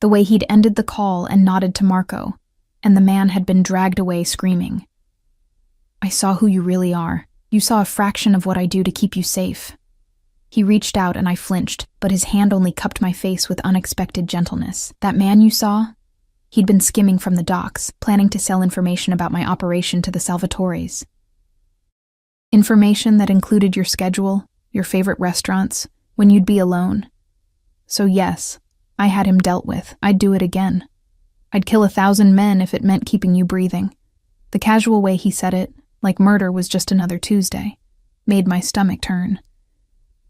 The way he'd ended the call and nodded to Marco, and the man had been dragged away screaming. I saw who you really are. You saw a fraction of what I do to keep you safe. He reached out and I flinched, but his hand only cupped my face with unexpected gentleness. That man you saw? He'd been skimming from the docks, planning to sell information about my operation to the Salvatores. Information that included your schedule, your favorite restaurants, when you'd be alone. So yes, I had him dealt with. I'd do it again. I'd kill 1,000 men if it meant keeping you breathing. The casual way he said it, like murder was just another Tuesday, made my stomach turn.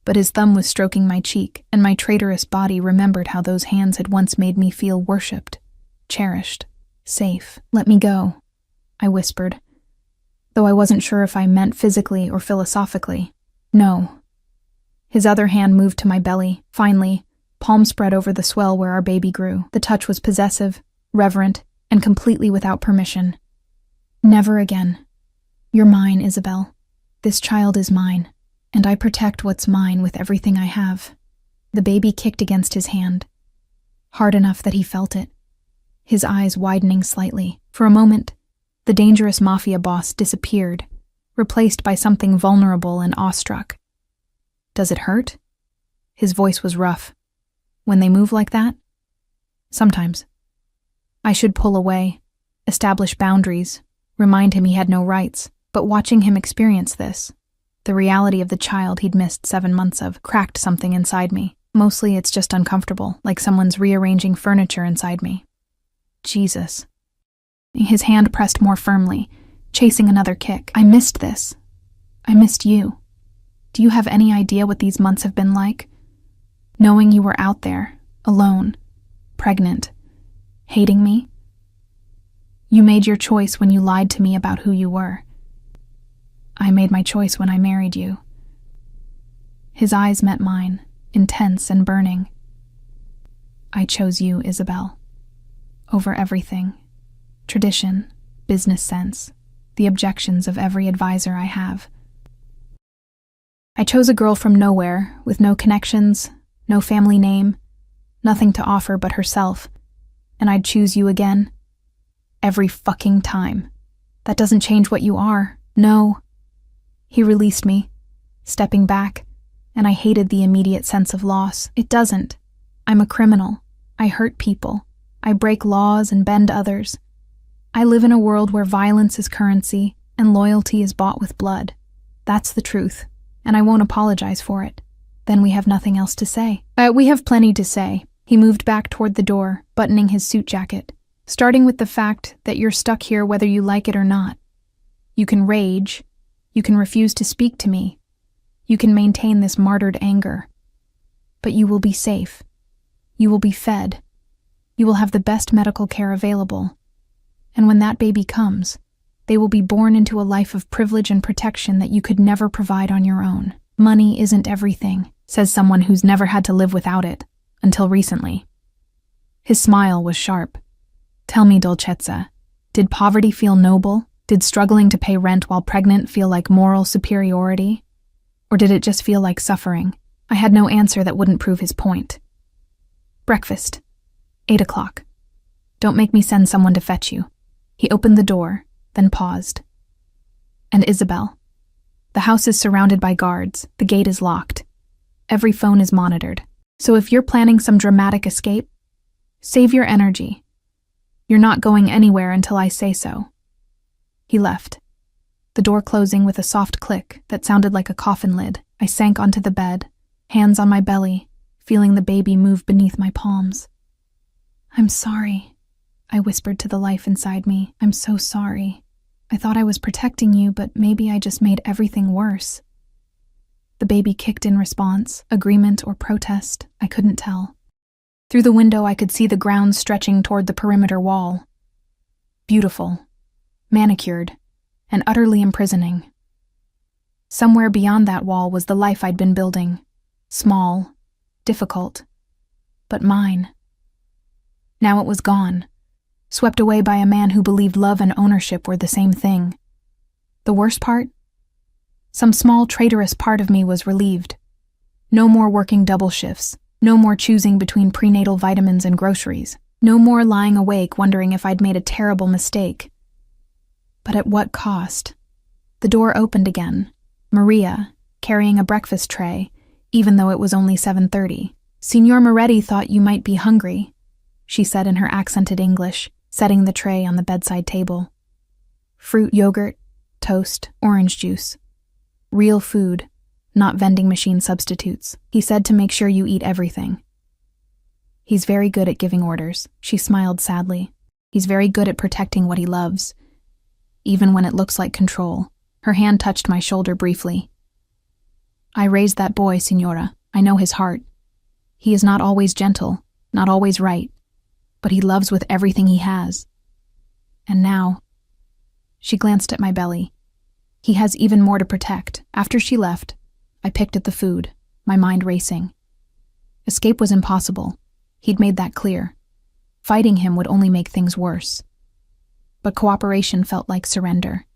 But his thumb was stroking my cheek, and my traitorous body remembered how those hands had once made me feel worshipped, cherished, safe. Let me go, I whispered, though I wasn't sure if I meant physically or philosophically. No. His other hand moved to my belly, finally, palm spread over the swell where our baby grew. The touch was possessive, reverent, and completely without permission. Never again. You're mine, Isabel. This child is mine, and I protect what's mine with everything I have. The baby kicked against his hand, hard enough that he felt it, his eyes widening slightly. For a moment, the dangerous mafia boss disappeared, replaced by something vulnerable and awestruck. Does it hurt? His voice was rough. When they move like that? Sometimes. I should pull away, establish boundaries, remind him he had no rights. But watching him experience this, the reality of the child he'd missed 7 months of, cracked something inside me. Mostly it's just uncomfortable, like someone's rearranging furniture inside me. Jesus. His hand pressed more firmly, chasing another kick. I missed this. I missed you. Do you have any idea what these months have been like? Knowing you were out there, alone, pregnant, hating me? You made your choice when you lied to me about who you were. I made my choice when I married you. His eyes met mine, intense and burning. I chose you, Isabel. Over everything. Tradition, business sense, the objections of every advisor I have. I chose a girl from nowhere, with no connections, no family name, nothing to offer but herself, and I'd choose you again. Every fucking time. That doesn't change what you are. No. He released me, stepping back, and I hated the immediate sense of loss. It doesn't. I'm a criminal. I hurt people. I break laws and bend others. I live in a world where violence is currency and loyalty is bought with blood. That's the truth, and I won't apologize for it. Then we have nothing else to say. We have plenty to say. He moved back toward the door, buttoning his suit jacket, starting with the fact that you're stuck here whether you like it or not. You can rage. You can refuse to speak to me. You can maintain this martyred anger. But you will be safe. You will be fed. You will have the best medical care available. And when that baby comes, they will be born into a life of privilege and protection that you could never provide on your own. Money isn't everything, says someone who's never had to live without it, until recently. His smile was sharp. Tell me, Dolcezza, did poverty feel noble? Did struggling to pay rent while pregnant feel like moral superiority? Or did it just feel like suffering? I had no answer that wouldn't prove his point. Breakfast. 8 o'clock. Don't make me send someone to fetch you. He opened the door, then paused. And Isabel. The house is surrounded by guards. The gate is locked. Every phone is monitored. So if you're planning some dramatic escape, save your energy. You're not going anywhere until I say so. He left. The door closing with a soft click that sounded like a coffin lid. I sank onto the bed, hands on my belly, feeling the baby move beneath my palms. "I'm sorry," I whispered to the life inside me. "I'm so sorry. I thought I was protecting you, but maybe I just made everything worse." The baby kicked in response, agreement or protest, I couldn't tell. Through the window I could see the ground stretching toward the perimeter wall. Beautiful, manicured, and utterly imprisoning. Somewhere beyond that wall was the life I'd been building. Small, difficult, but mine. Now it was gone, swept away by a man who believed love and ownership were the same thing. The worst part? Some small traitorous part of me was relieved. No more working double shifts, no more choosing between prenatal vitamins and groceries, no more lying awake wondering if I'd made a terrible mistake. But at what cost? The door opened again. Maria, carrying a breakfast tray, even though it was only 7:30. "Signor Moretti thought you might be hungry," she said in her accented English, setting the tray on the bedside table. Fruit, yogurt, toast, orange juice. Real food, not vending machine substitutes. He said to make sure you eat everything. "He's very good at giving orders," she smiled sadly. "He's very good at protecting what he loves, even when it looks like control." Her hand touched my shoulder briefly. "I raised that boy, Signora. I know his heart. He is not always gentle, not always right, but he loves with everything he has. And now," she glanced at my belly, "he has even more to protect." After she left, I picked at the food, my mind racing. Escape was impossible. He'd made that clear. Fighting him would only make things worse. But cooperation felt like surrender.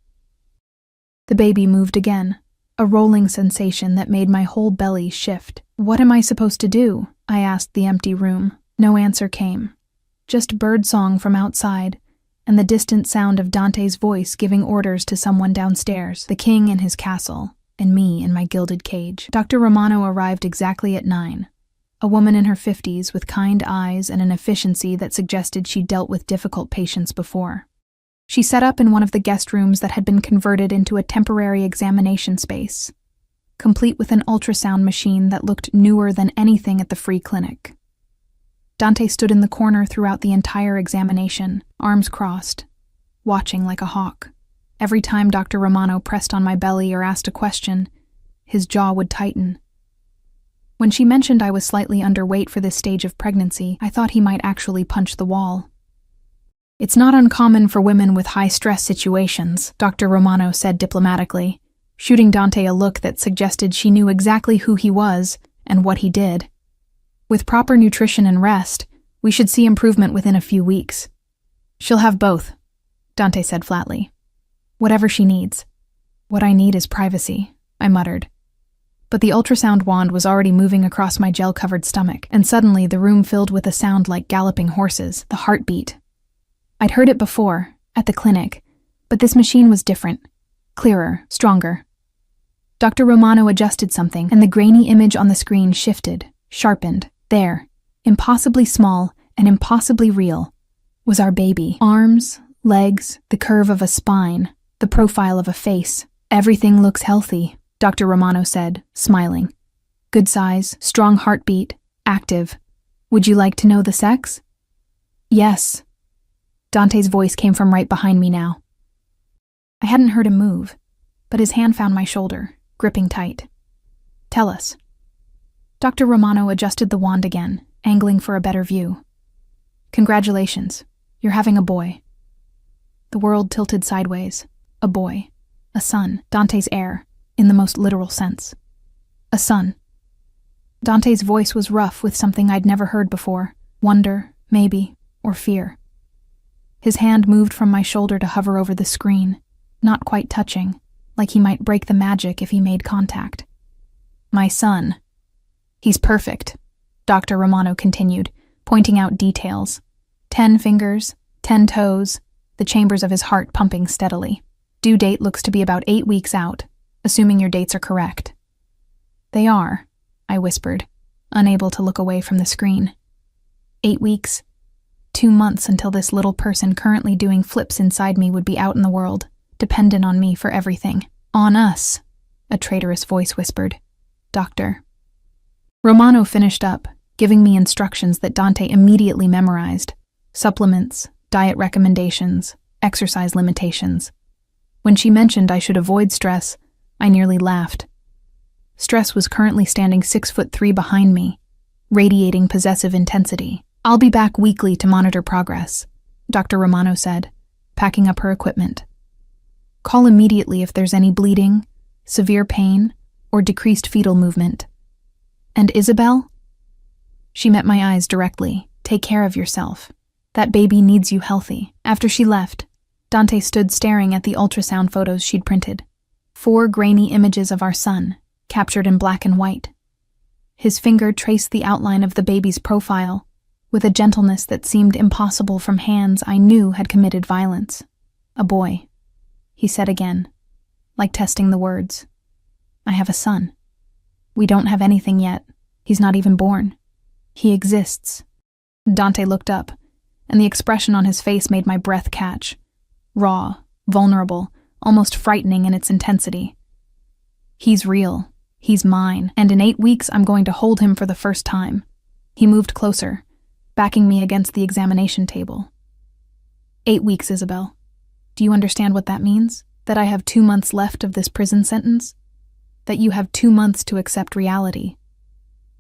The baby moved again, a rolling sensation that made my whole belly shift. "What am I supposed to do?" I asked the empty room. No answer came. Just birdsong from outside, and the distant sound of Dante's voice giving orders to someone downstairs, the king in his castle, and me in my gilded cage. Dr. Romano arrived exactly at 9. A woman in her 50s with kind eyes and an efficiency that suggested she'd dealt with difficult patients before. She set up in one of the guest rooms that had been converted into a temporary examination space, complete with an ultrasound machine that looked newer than anything at the free clinic. Dante stood in the corner throughout the entire examination, arms crossed, watching like a hawk. Every time Dr. Romano pressed on my belly or asked a question, his jaw would tighten. When she mentioned I was slightly underweight for this stage of pregnancy, I thought he might actually punch the wall. "It's not uncommon for women with high-stress situations," Dr. Romano said diplomatically, shooting Dante a look that suggested she knew exactly who he was and what he did. "With proper nutrition and rest, we should see improvement within a few weeks." "She'll have both," Dante said flatly. "Whatever she needs." "What I need is privacy," I muttered. But the ultrasound wand was already moving across my gel-covered stomach, and suddenly the room filled with a sound like galloping horses, the heartbeat. I'd heard it before, at the clinic, but this machine was different, clearer, stronger. Dr. Romano adjusted something, and the grainy image on the screen shifted, sharpened. There, impossibly small and impossibly real, was our baby. Arms, legs, the curve of a spine, the profile of a face. "Everything looks healthy," Dr. Romano said, smiling. "Good size, strong heartbeat, active. Would you like to know the sex?" "Yes." Dante's voice came from right behind me now. I hadn't heard him move, but his hand found my shoulder, gripping tight. "Tell us." Dr. Romano adjusted the wand again, angling for a better view. "Congratulations, you're having a boy." The world tilted sideways. A boy. A son. Dante's heir, in the most literal sense. A son. Dante's voice was rough with something I'd never heard before. Wonder, maybe, or fear. His hand moved from my shoulder to hover over the screen, not quite touching, like he might break the magic if he made contact. "My son. He's perfect," Dr. Romano continued, pointing out details. 10 fingers, 10 toes, the chambers of his heart pumping steadily. Due date looks to be about 8 weeks out, assuming your dates are correct. "They are," I whispered, unable to look away from the screen. 8 weeks. 2 months until this little person currently doing flips inside me would be out in the world. dependent on me for everything. On us, a traitorous voice whispered. Doctor. Romano finished up, giving me instructions that Dante immediately memorized. Supplements, diet recommendations, exercise limitations. When she mentioned I should avoid stress, I nearly laughed. Stress was currently standing 6'3" behind me, radiating possessive intensity. I'll be back weekly to monitor progress, Dr. Romano said, packing up her equipment. Call immediately if there's any bleeding, severe pain, or decreased fetal movement. And Isabel? She met my eyes directly. Take care of yourself. That baby needs you healthy. After she left, Dante stood staring at the ultrasound photos she'd printed. 4 grainy images of our son, captured in black and white. His finger traced the outline of the baby's profile, with a gentleness that seemed impossible from hands I knew had committed violence. A boy, he said again, like testing the words. I have a son. We don't have anything yet. He's not even born. He exists. Dante looked up, and the expression on his face made my breath catch. Raw, vulnerable, almost frightening in its intensity. He's real. He's mine, and in 8 weeks I'm going to hold him for the first time. He moved closer, backing me against the examination table. 8 weeks, Isabel. Do you understand what that means? That I have 2 months left of this prison sentence? That you have 2 months to accept reality.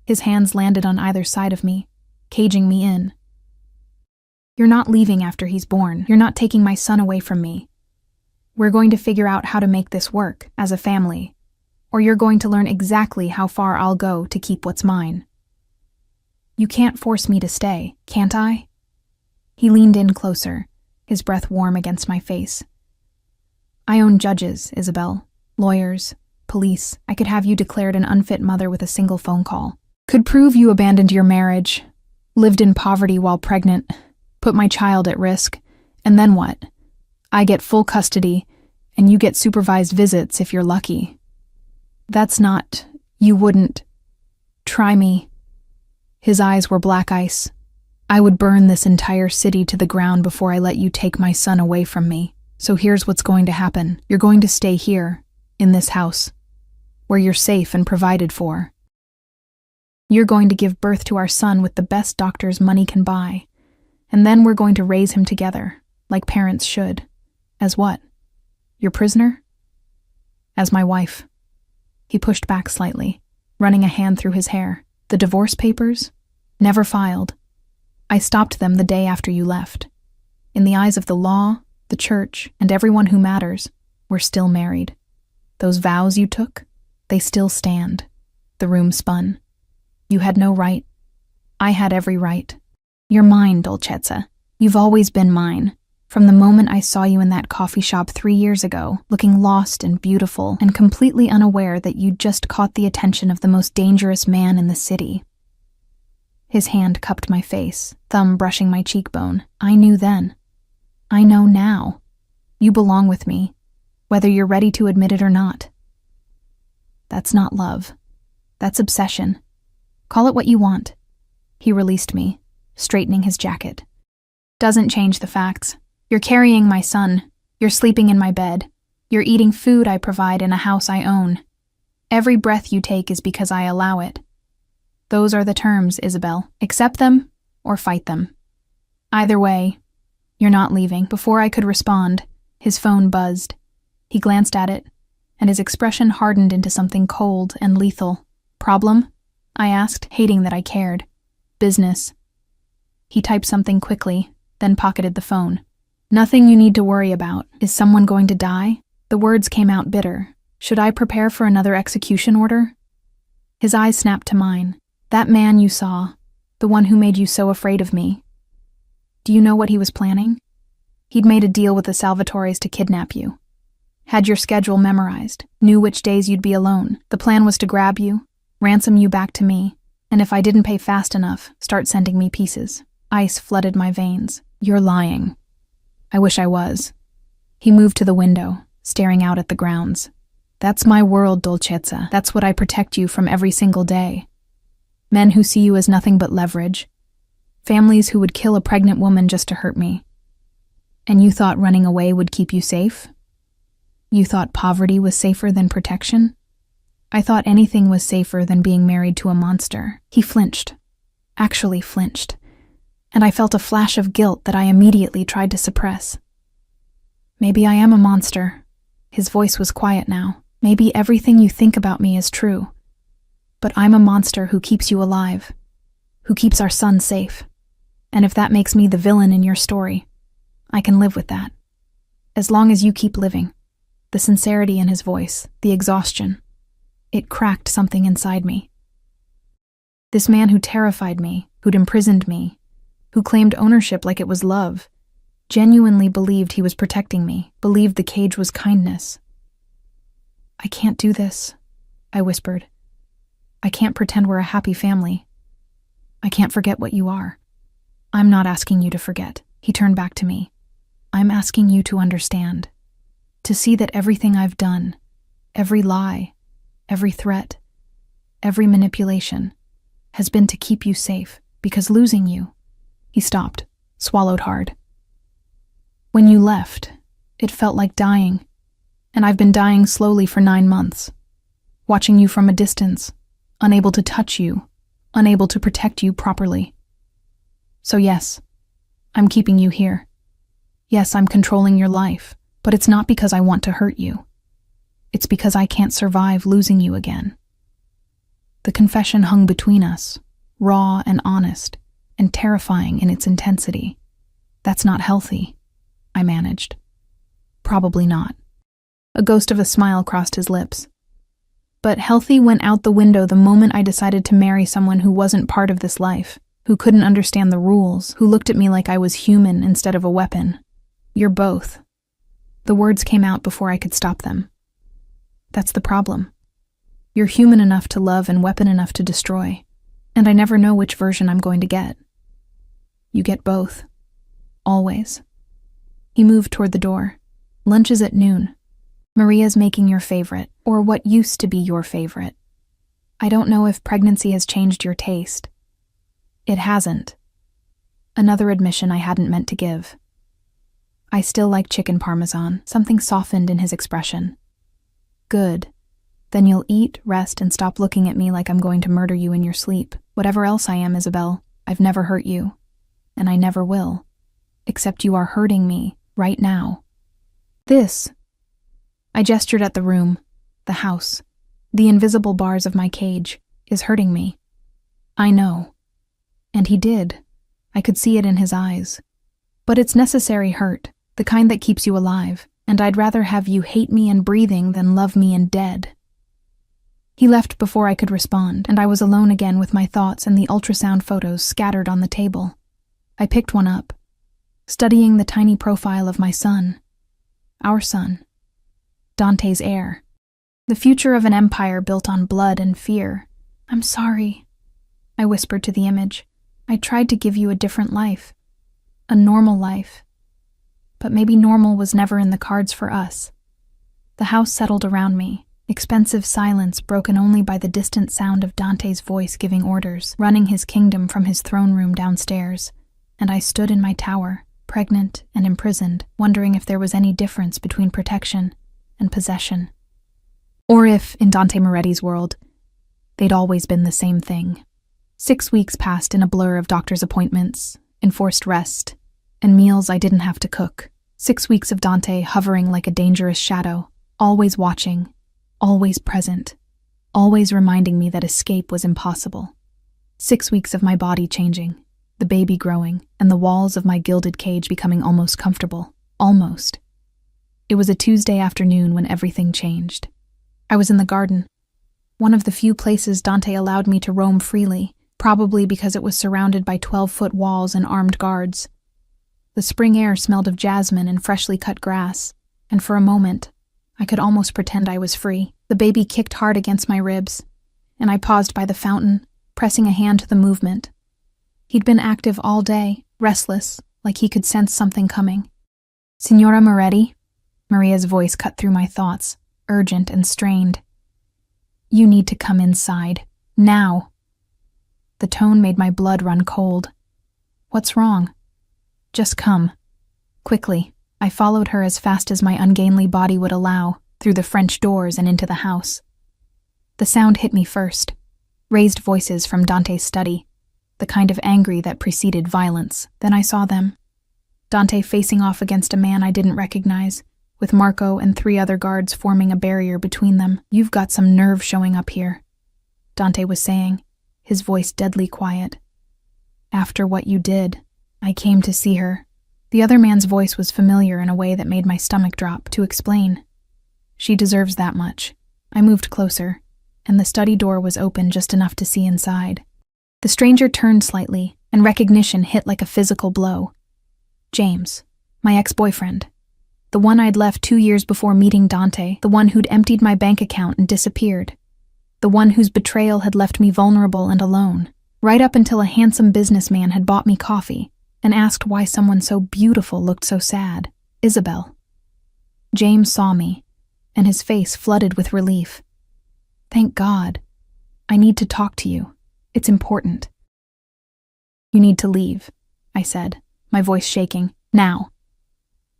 His hands landed on either side of me, caging me in. You're not leaving after he's born. You're not taking my son away from me. We're going to figure out how to make this work, as a family. Or you're going to learn exactly how far I'll go to keep what's mine. You can't force me to stay, can't I? He leaned in closer, his breath warm against my face. I own judges, Isabel, lawyers, police. I could have you declared an unfit mother with a single phone call. Could prove you abandoned your marriage, lived in poverty while pregnant, put my child at risk, and then what? I get full custody, and you get supervised visits if you're lucky. That's not... You wouldn't... Try me. His eyes were black ice. I would burn this entire city to the ground before I let you take my son away from me. So here's what's going to happen. You're going to stay here, in this house, where you're safe and provided for. You're going to give birth to our son with the best doctors money can buy, and then we're going to raise him together, like parents should. As what? Your prisoner? As my wife. He pushed back slightly, running a hand through his hair. The divorce papers? Never filed. I stopped them the day after you left. In the eyes of the law, the church, and everyone who matters, we're still married. Those vows you took, they still stand. The room spun. You had no right. I had every right. You're mine, Dolcezza. You've always been mine. From the moment I saw you in that coffee shop 3 years ago, looking lost and beautiful and completely unaware that you'd just caught the attention of the most dangerous man in the city. His hand cupped my face, thumb brushing my cheekbone. I knew then. I know now. You belong with me, whether you're ready to admit it or not. That's not love. That's obsession. Call it what you want. He released me, straightening his jacket. Doesn't change the facts. You're carrying my son. You're sleeping in my bed. You're eating food I provide in a house I own. Every breath you take is because I allow it. Those are the terms, Isabel. Accept them or fight them. Either way, you're not leaving. Before I could respond, his phone buzzed. He glanced at it, and his expression hardened into something cold and lethal. Problem? I asked, hating that I cared. Business. He typed something quickly, then pocketed the phone. Nothing you need to worry about. Is someone going to die? The words came out bitter. Should I prepare for another execution order? His eyes snapped to mine. That man you saw, the one who made you so afraid of me. Do you know what he was planning? He'd made a deal with the Salvatores to kidnap you. Had your schedule memorized, knew which days you'd be alone. The plan was to grab you, ransom you back to me, and if I didn't pay fast enough, start sending me pieces. Ice flooded my veins. You're lying. I wish I was. He moved to the window, staring out at the grounds. That's my world, Dolcezza. That's what I protect you from every single day. Men who see you as nothing but leverage. Families who would kill a pregnant woman just to hurt me. And you thought running away would keep you safe? You thought poverty was safer than protection? I thought anything was safer than being married to a monster. He flinched. Actually flinched. And I felt a flash of guilt that I immediately tried to suppress. Maybe I am a monster. His voice was quiet now. Maybe everything you think about me is true. But I'm a monster who keeps you alive, who keeps our son safe. And if that makes me the villain in your story, I can live with that. As long as you keep living. The sincerity in his voice, the exhaustion. It cracked something inside me. This man who terrified me, who'd imprisoned me, who claimed ownership like it was love, genuinely believed he was protecting me, believed the cage was kindness. I can't do this, I whispered. I can't pretend we're a happy family. I can't forget what you are. I'm not asking you to forget. He turned back to me. I'm asking you to understand. To see that everything I've done, every lie, every threat, every manipulation, has been to keep you safe, because losing you... He stopped, swallowed hard. When you left, it felt like dying, and I've been dying slowly for 9 months, watching you from a distance, unable to touch you, unable to protect you properly. So yes, I'm keeping you here. Yes, I'm controlling your life, but it's not because I want to hurt you. It's because I can't survive losing you again. The confession hung between us, raw and honest, and terrifying in its intensity. That's not healthy, I managed. Probably not. A ghost of a smile crossed his lips. But healthy went out the window the moment I decided to marry someone who wasn't part of this life, who couldn't understand the rules, who looked at me like I was human instead of a weapon. You're both. The words came out before I could stop them. That's the problem. You're human enough to love and weapon enough to destroy, and I never know which version I'm going to get. You get both. Always. He moved toward the door. Lunch is at noon. Maria's making your favorite, or what used to be your favorite. I don't know if pregnancy has changed your taste. It hasn't. Another admission I hadn't meant to give. I still like chicken parmesan, something softened in his expression. Good. Then you'll eat, rest, and stop looking at me like I'm going to murder you in your sleep. Whatever else I am, Isabel, I've never hurt you. And I never will. Except you are hurting me, right now. This. I gestured at the room, the house, the invisible bars of my cage, is hurting me. I know. And he did. I could see it in his eyes. But it's necessary hurt, the kind that keeps you alive, and I'd rather have you hate me and breathing than love me and dead. He left before I could respond, and I was alone again with my thoughts and the ultrasound photos scattered on the table. I picked one up, studying the tiny profile of my son. Our son. Dante's heir. The future of an empire built on blood and fear. I'm sorry, I whispered to the image. I tried to give you a different life. A normal life. But maybe normal was never in the cards for us. The house settled around me, expensive silence broken only by the distant sound of Dante's voice giving orders, running his kingdom from his throne room downstairs, and I stood in my tower, pregnant and imprisoned, wondering if there was any difference between protection and possession. Or if, in Dante Moretti's world, they'd always been the same thing. 6 weeks passed in a blur of doctor's appointments, enforced rest, and meals I didn't have to cook. 6 weeks of Dante hovering like a dangerous shadow, always watching, always present, always reminding me that escape was impossible. 6 weeks of my body changing, the baby growing, and the walls of my gilded cage becoming almost comfortable. Almost. It was a Tuesday afternoon when everything changed. I was in the garden, one of the few places Dante allowed me to roam freely, probably because it was surrounded by 12-foot walls and armed guards. The spring air smelled of jasmine and freshly cut grass, and for a moment, I could almost pretend I was free. The baby kicked hard against my ribs, and I paused by the fountain, pressing a hand to the movement. He'd been active all day, restless, like he could sense something coming. Signora Moretti? Maria's voice cut through my thoughts, urgent and strained. You need to come inside. Now. The tone made my blood run cold. What's wrong? Just come. Quickly. I followed her as fast as my ungainly body would allow, through the French doors and into the house. The sound hit me first. Raised voices from Dante's study, the kind of angry that preceded violence. Then I saw them. Dante facing off against a man I didn't recognize, with Marco and 3 other guards forming a barrier between them. "You've got some nerve showing up here," Dante was saying, his voice deadly quiet. "After what you did, I came to see her." The other man's voice was familiar in a way that made my stomach drop. "To explain. She deserves that much." I moved closer, and the study door was open just enough to see inside. The stranger turned slightly, and recognition hit like a physical blow. James, my ex-boyfriend. The one I'd left 2 years before meeting Dante, the one who'd emptied my bank account and disappeared. The one whose betrayal had left me vulnerable and alone, right up until a handsome businessman had bought me coffee and asked why someone so beautiful looked so sad. Isabel. James saw me, and his face flooded with relief. "Thank God. I need to talk to you. It's important." "You need to leave," I said, my voice shaking. "Now.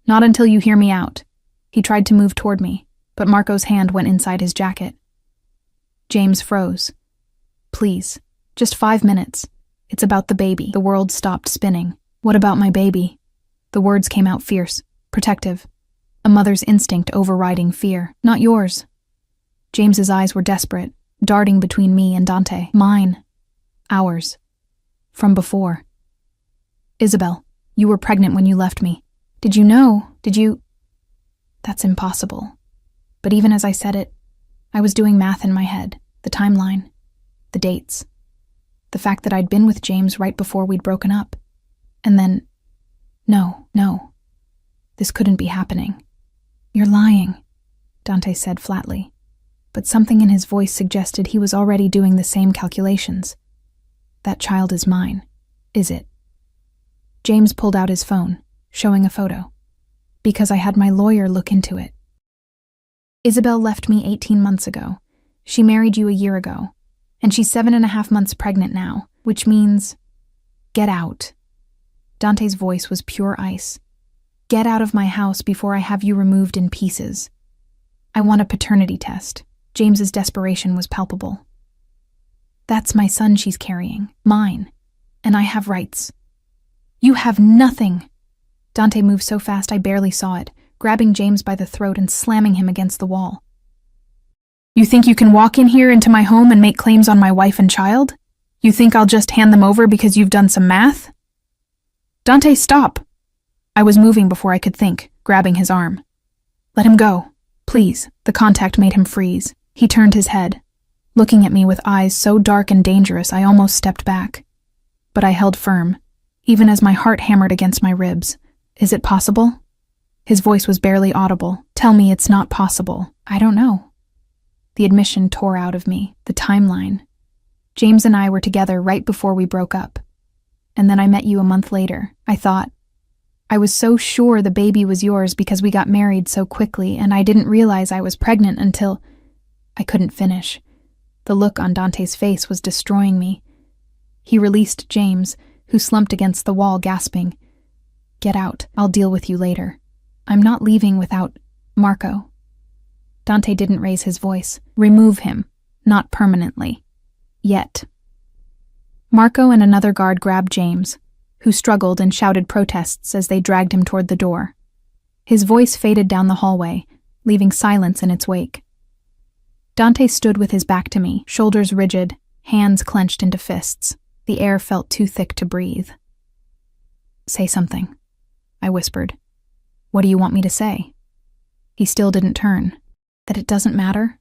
Not until you hear me out." He tried to move toward me, but Marco's hand went inside his jacket. James froze. "Please, just 5 minutes. It's about the baby." The world stopped spinning. "What about my baby?" The words came out fierce, protective, a mother's instinct overriding fear. "Not yours." James's eyes were desperate, darting between me and Dante. "Mine. Ours. From before. Isabel, you were pregnant when you left me. Did you know? Did you—" That's impossible. But even as I said it, I was doing math in my head, the timeline, the dates, the fact that I'd been with James right before we'd broken up. And then, no, this couldn't be happening. "You're lying," Dante said flatly, but something in his voice suggested he was already doing the same calculations. "That child is mine, is it?" James pulled out his phone, showing a photo, because I had my lawyer look into it. "Isabel left me 18 months ago. She married you a year ago, and she's 7.5 months pregnant now, which means, get out." Dante's voice was pure ice. "Get out of my house before I have you removed in pieces. I want a paternity test." James's desperation was palpable. "That's my son she's carrying, mine, and I have rights." "You have nothing." Dante moved so fast I barely saw it, grabbing James by the throat and slamming him against the wall. "You think you can walk in here into my home and make claims on my wife and child? You think I'll just hand them over because you've done some math?" "Dante, stop!" I was moving before I could think, grabbing his arm. "Let him go, please." The contact made him freeze. He turned his head, looking at me with eyes so dark and dangerous I almost stepped back. But I held firm, even as my heart hammered against my ribs. "Is it possible?" His voice was barely audible. "Tell me it's not possible." "I don't know." The admission tore out of me, the timeline. James and I were together right before we broke up. And then I met you a month later. I was so sure the baby was yours because we got married so quickly, and I didn't realize I was pregnant until— I couldn't finish. The look on Dante's face was destroying me. He released James, who slumped against the wall gasping. "Get out. I'll deal with you later. I'm not leaving without Marco." Dante didn't raise his voice. "Remove him. Not permanently. Yet." Marco and another guard grabbed James, who struggled and shouted protests as they dragged him toward the door. His voice faded down the hallway, leaving silence in its wake. Dante stood with his back to me, shoulders rigid, hands clenched into fists. The air felt too thick to breathe. "Say something," I whispered. "What do you want me to say?" He still didn't turn. "That it doesn't matter?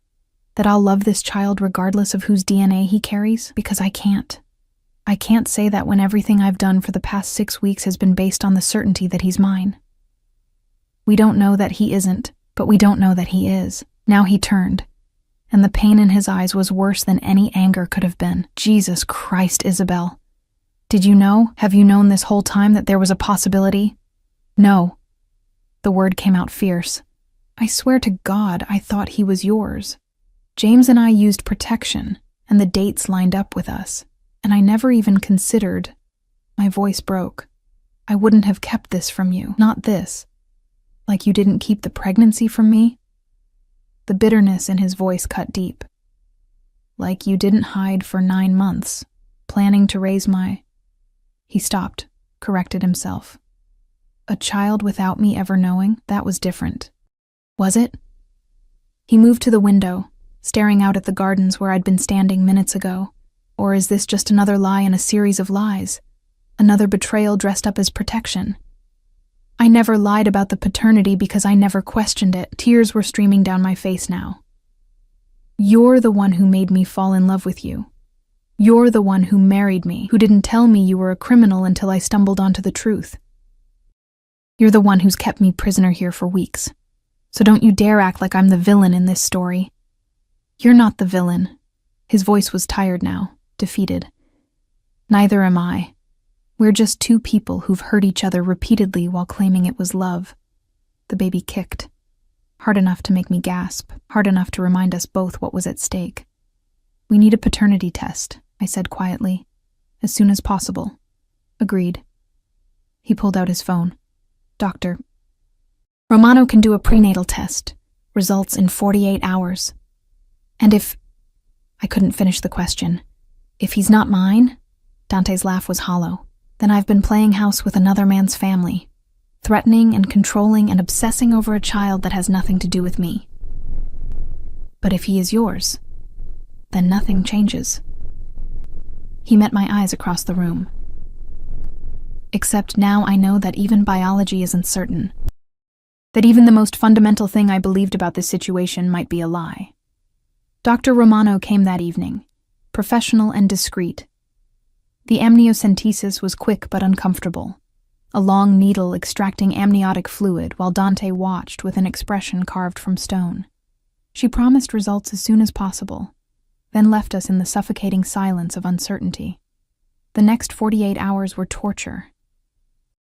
That I'll love this child regardless of whose DNA he carries? Because I can't. I can't say that when everything I've done for the past 6 weeks has been based on the certainty that he's mine. We don't know that he isn't, but we don't know that he is." Now he turned, and the pain in his eyes was worse than any anger could have been. "Jesus Christ, Isabel. Did you know? Have you known this whole time that there was a possibility?" "No." The word came out fierce. "I swear to God, I thought he was yours. James and I used protection, and the dates lined up with us. And I never even considered—" My voice broke. "I wouldn't have kept this from you. Not this. Like you didn't keep the pregnancy from me? The bitterness in his voice cut deep. Like you didn't hide for 9 months, planning to raise my... He stopped, corrected himself. A child without me ever knowing? That was different. Was it? He moved to the window, staring out at the gardens where I'd been standing minutes ago. Or is this just another lie in a series of lies? Another betrayal dressed up as protection? I never lied about the paternity because I never questioned it. Tears were streaming down my face now. You're the one who made me fall in love with you. You're the one who married me, who didn't tell me you were a criminal until I stumbled onto the truth. You're the one who's kept me prisoner here for weeks. So don't you dare act like I'm the villain in this story. You're not the villain. His voice was tired now, defeated. Neither am I. We're just two people who've hurt each other repeatedly while claiming it was love. The baby kicked. Hard enough to make me gasp, hard enough to remind us both what was at stake. We need a paternity test, I said quietly. As soon as possible. Agreed. He pulled out his phone. Doctor, Romano can do a prenatal test. Results in 48 hours. And if... I couldn't finish the question. If he's not mine? Dante's laugh was hollow. Then I've been playing house with another man's family, threatening and controlling and obsessing over a child that has nothing to do with me. But if he is yours, then nothing changes. He met my eyes across the room. Except now I know that even biology isn't certain. That even the most fundamental thing I believed about this situation might be a lie. Dr. Romano came that evening, professional and discreet. The amniocentesis was quick but uncomfortable, a long needle extracting amniotic fluid while Dante watched with an expression carved from stone. She promised results as soon as possible, then left us in the suffocating silence of uncertainty. The next 48 hours were torture.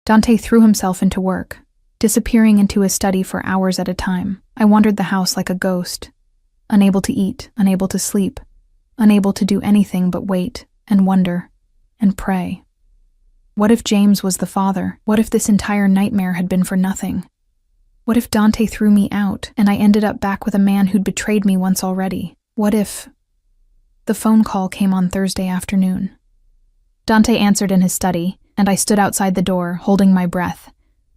Dante threw himself into work, disappearing into his study for hours at a time. I wandered the house like a ghost, unable to eat, unable to sleep, unable to do anything but wait and wonder and pray. What if James was the father? What if this entire nightmare had been for nothing? What if Dante threw me out and I ended up back with a man who'd betrayed me once already? What if... The phone call came on Thursday afternoon. Dante answered in his study, and I stood outside the door, holding my breath,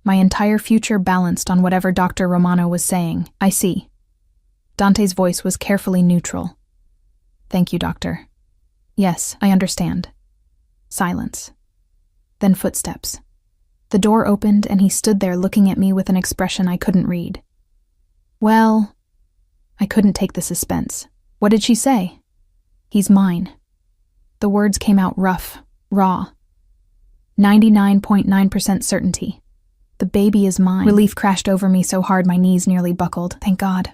my entire future balanced on whatever Dr. Romano was saying. I see. Dante's voice was carefully neutral. Thank you, doctor. Yes, I understand. Silence. Then footsteps. The door opened and he stood there looking at me with an expression I couldn't read. Well, I couldn't take the suspense. What did she say? He's mine. The words came out rough, raw. 99.9% certainty. The baby is mine. Relief crashed over me so hard my knees nearly buckled. Thank God.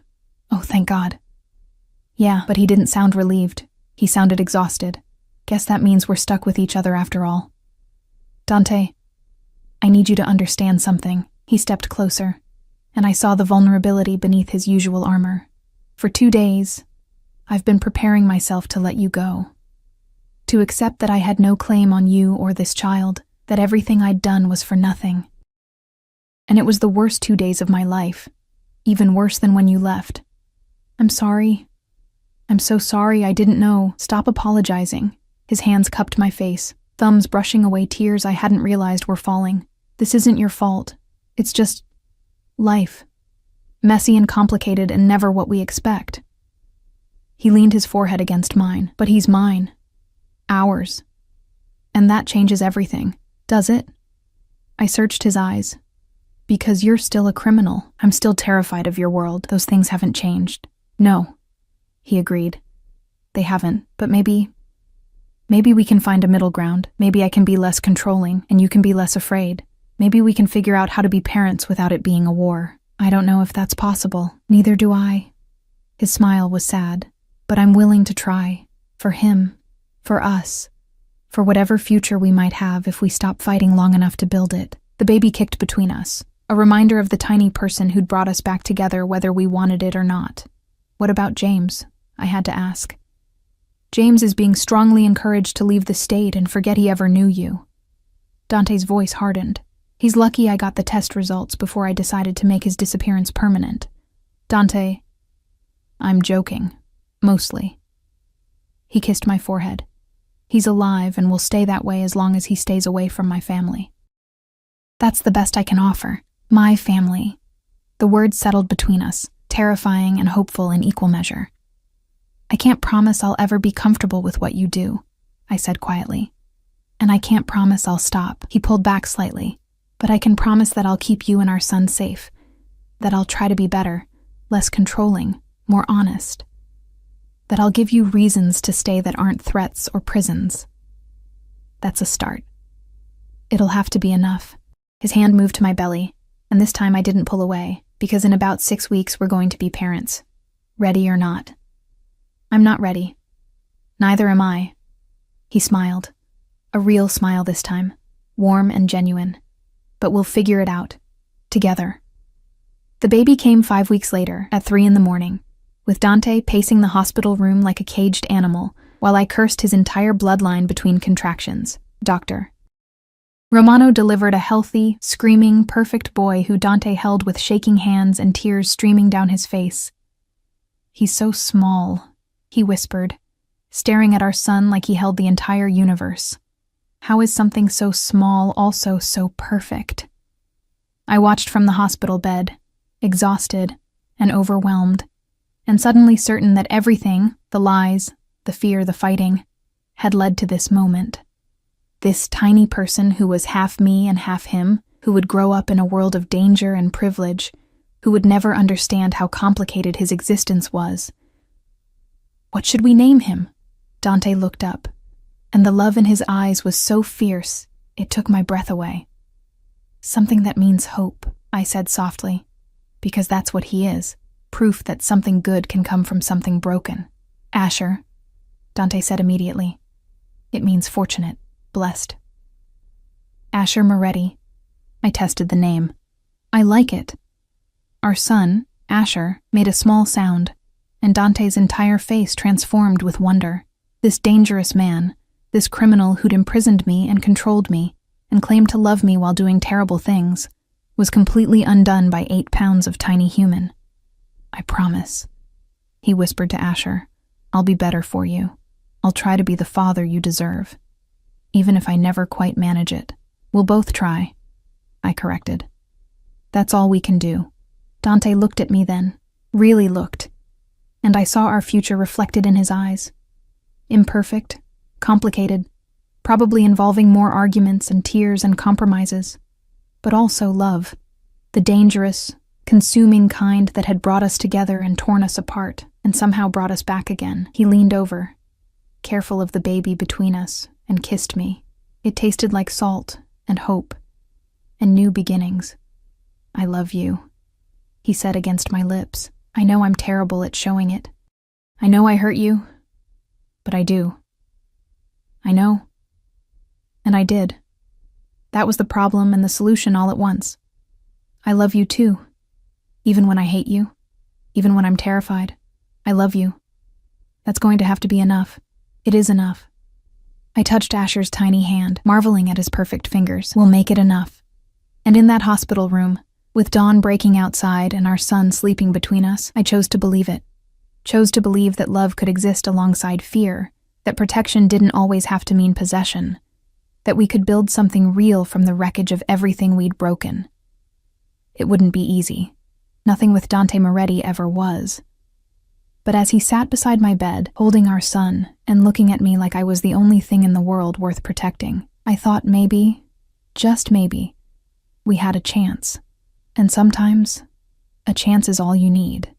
Oh, thank God. Yeah, but he didn't sound relieved. He sounded exhausted. Guess that means we're stuck with each other after all. Dante, I need you to understand something. He stepped closer, and I saw the vulnerability beneath his usual armor. For 2 days, I've been preparing myself to let you go. To accept that I had no claim on you or this child, that everything I'd done was for nothing. And it was the worst 2 days of my life, even worse than when you left. I'm sorry. I'm so sorry, I didn't know. Stop apologizing. His hands cupped my face, thumbs brushing away tears I hadn't realized were falling. This isn't your fault. It's just life. Messy and complicated and never what we expect. He leaned his forehead against mine. But he's mine. Ours. And that changes everything, does it? I searched his eyes. Because you're still a criminal. I'm still terrified of your world. Those things haven't changed. No, he agreed. They haven't, but maybe we can find a middle ground. Maybe I can be less controlling, and you can be less afraid. Maybe we can figure out how to be parents without it being a war. I don't know if that's possible. Neither do I. His smile was sad, but I'm willing to try. For him. For us. For whatever future we might have if we stop fighting long enough to build it. The baby kicked between us, a reminder of the tiny person who'd brought us back together whether we wanted it or not. What about James? I had to ask. James is being strongly encouraged to leave the state and forget he ever knew you. Dante's voice hardened. He's lucky I got the test results before I decided to make his disappearance permanent. Dante, I'm joking. Mostly. He kissed my forehead. He's alive and will stay that way as long as he stays away from my family. That's the best I can offer. My family. The words settled between us, terrifying and hopeful in equal measure. I can't promise I'll ever be comfortable with what you do, I said quietly. And I can't promise I'll stop. He pulled back slightly. But I can promise that I'll keep you and our son safe. That I'll try to be better, less controlling, more honest. That I'll give you reasons to stay that aren't threats or prisons. That's a start. It'll have to be enough. His hand moved to my belly, and this time I didn't pull away, because in about 6 weeks we're going to be parents. Ready or not. I'm not ready. Neither am I. He smiled. A real smile this time, warm and genuine. But we'll figure it out. Together. The baby came 5 weeks later, at 3 a.m, with Dante pacing the hospital room like a caged animal, while I cursed his entire bloodline between contractions. Doctor. Romano delivered a healthy, screaming, perfect boy who Dante held with shaking hands and tears streaming down his face. He's so small, he whispered, staring at our son like he held the entire universe. How is something so small also so perfect? I watched from the hospital bed, exhausted and overwhelmed, and suddenly certain that everything, the lies, the fear, the fighting, had led to this moment. This tiny person who was half me and half him, who would grow up in a world of danger and privilege, who would never understand how complicated his existence was. What should we name him? Dante looked up, and the love in his eyes was so fierce, it took my breath away. Something that means hope, I said softly, because that's what he is, proof that something good can come from something broken. Asher, Dante said immediately. It means fortunate, blessed. Asher Moretti. I tested the name. I like it. Our son, Asher, made a small sound, and Dante's entire face transformed with wonder. This dangerous man, this criminal who'd imprisoned me and controlled me, and claimed to love me while doing terrible things, was completely undone by 8 pounds of tiny human. I promise, he whispered to Asher, I'll be better for you. I'll try to be the father you deserve. Even if I never quite manage it. We'll both try, I corrected. That's all we can do. Dante looked at me then, really looked, and I saw our future reflected in his eyes. Imperfect, complicated, probably involving more arguments and tears and compromises, but also love, the dangerous, consuming kind that had brought us together and torn us apart, and somehow brought us back again. He leaned over, careful of the baby between us, and kissed me. It tasted like salt and hope and new beginnings. I love you, he said against my lips. I know I'm terrible at showing it. I know I hurt you, but I do. I know. And I did. That was the problem and the solution all at once. I love you too. Even when I hate you. Even when I'm terrified. I love you. That's going to have to be enough. It is enough. I touched Asher's tiny hand, marveling at his perfect fingers. We'll make it enough. And in that hospital room, with dawn breaking outside and our son sleeping between us, I chose to believe it. Chose to believe that love could exist alongside fear, that protection didn't always have to mean possession, that we could build something real from the wreckage of everything we'd broken. It wouldn't be easy. Nothing with Dante Moretti ever was. But as he sat beside my bed, holding our son, and looking at me like I was the only thing in the world worth protecting, I thought maybe, just maybe, we had a chance. And sometimes, a chance is all you need.